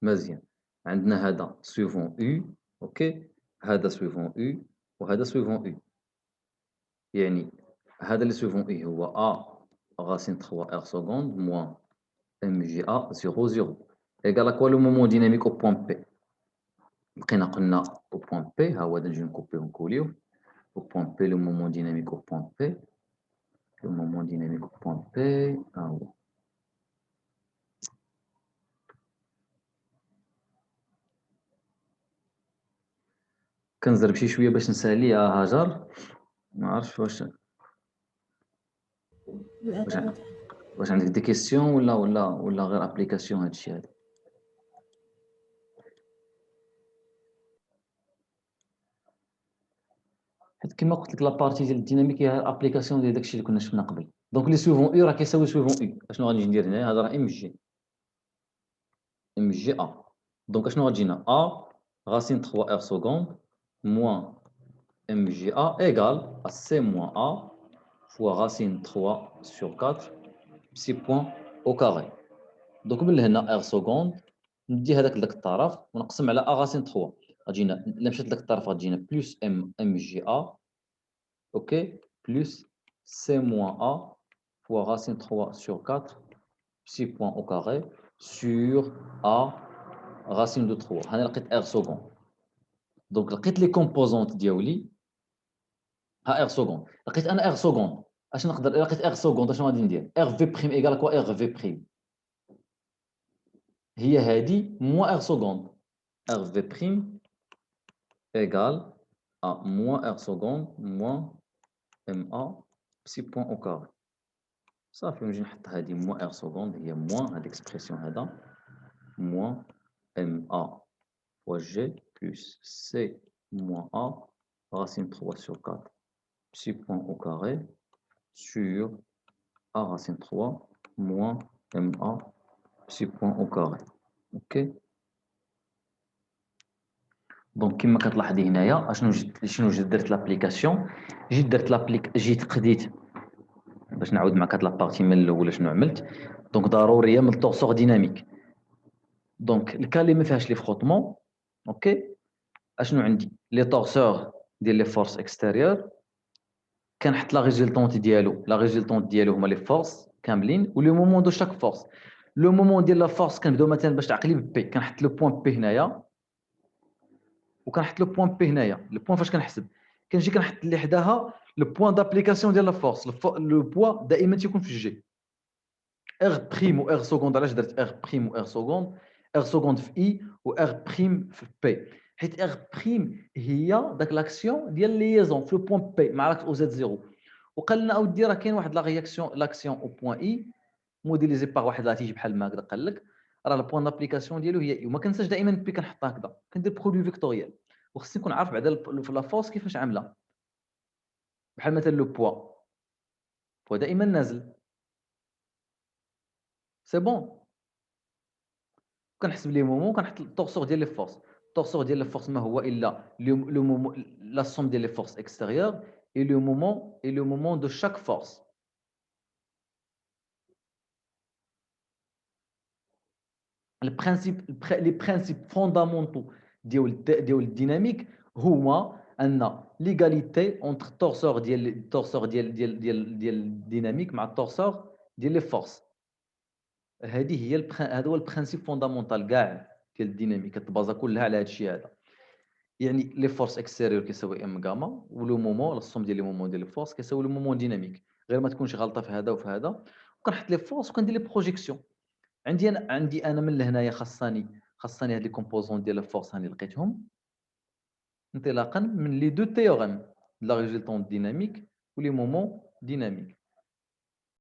مزيان عندنا هذا suivant U اوكي هذا suivant U وهذا suivant U يعني هذا اللي suivant U هو A racine 3 R seconde moins MGA 0 0 égal à quoi le moment dynamique au point P لقينا قلنا au point P ها هو نجي نكوبيو ونكوليو au point P, le moment dynamique au point P, le moment dynamique au point P, ah oui. كنزرب شي شويه باش نسالي يا هاجر ما عرفتش واش عندك دي كيسيون ولا غير ابليكاسيون هادشي هذا حيت كما قلت لك لابارتي ديال الديناميك هي ابليكاسيون ديال داكشي اللي كنا شفنا قبل دونك لي سويفون اي راه كيساوي سويفون اي اشنو غادي ندير هنايا هذا راه ام جي ا دونك اشنو غتجينا ا racine 3 r seconde moins mga égale à c moins a fois racine 3 sur 4 6 points au carré. Donc من هنا r seconde ندي هذاك الطرف ونقسم على a racine 3 غتجينا الا مشات لك الطرف غتجينا بلس ام جي ا اوكي بلس c moins a fois racine 3 sur 4 6 points au carré sur a racine de 3 هنا لقيت r seconde. دونك لقيت لي كومبوزونت ديالي ها ار سكوند لقيت انا ار سكوند اش نقدر لقيت ار سكوند اشنو غادي ندير ار في بريم ايكال كوا ار في بريم هي هادي موا ار سكوند ار في بريم ايكال ا موا ار سكوند موا ام ا بسي بوين او كاري صافي نجي نحط هادي موا ار سكوند هي موا هاد الاكسبرسيون هذا موا ام ا فوا جي بلس سي موا ا racine 3 sur 4 6 points au carré sur a racine 3 moins ma 6 points au carré. Ok. دونك كما كتلاحظي هنايا شنو جيت درت لابليكاسيون جيت قديت باش نعاود معك هاد لابارتي من الاول شنو عملت دونك ضروريه من التورسور ديناميك دونك الكا اللي ما فيهاش لي فروتمون اوكي اشنو عندي لي تورسور ديال لي فورس اكستيريور كنحط لا ريزولتونت ديالو هما لي فورس كاملين و لو مومون دو شاك فورس لو مومون ديال لا فورس كنبداو مثلا باش تعقلي بي كنحط لو بوين بي هنايا وكنحط لو بوين بي هنايا لو بوين فاش كنحسب كنجي كنحط اللي حداها لو بوين دابليكاسيون ديال لا فورس لو بوا دائما تيكون في الجي ار بريم و ار سكوند علاش درت ار بريم و ار سكوند ار سكوند في اي و ار بريم في بي حيت ار بريم هي داك لاكسيون ديال ليزون في لو بوين بي مع لاكس او زد زيرو وقال لنا اودي راه كاين واحد لا رياكسيون لاكسيون او بوين اي موديليزي باغ واحد لا تيجي بحال ما هكذا قال لك راه البوان دابليكاسيون ديالو هي اي وما كنساش دائما بي كنحط هكذا كندير برودوي فيكتوريال وخصني نكون عارف بعدا لا فورس كيفاش عامله بحال مثلا لو بوا دائما نازل سي بون كنحسب لي مومون كنحط التورسور ديال لي فورس التورسور ديال لي فورس ما هو الا لو مومون لا سوم ديال لي فورس اكستيريور اي لو مومون دو شاك فورس لي برينسيپ فوندامونتو ديال الديناميك هما ان ليغاليتي اونتر التورسور ديال الديناميك مع التورسور ديال لي فورس هذه هي هذا هو البرينسيپ فوندامونتال كاع ديال الديناميك كتبازا كلها على هذا الشيء هذا يعني لي فورس اكستيريور كيساوي ام غاما ولو مومون لا سوم ديال لي مومون ديال لي فورس كيساوي لو مومون ديناميك غير ما تكونش غلطه في هذا وفي هذا وكنحط لي فورس وكندير لي بروجيكسيون عندي انا من لهنايا خاصني هاد لي كومبوزون ديال الفورس هاني لقيتهم انطلاقا من لي دو تيوريم لا ريزولتون ديناميك ولي مومون ديناميك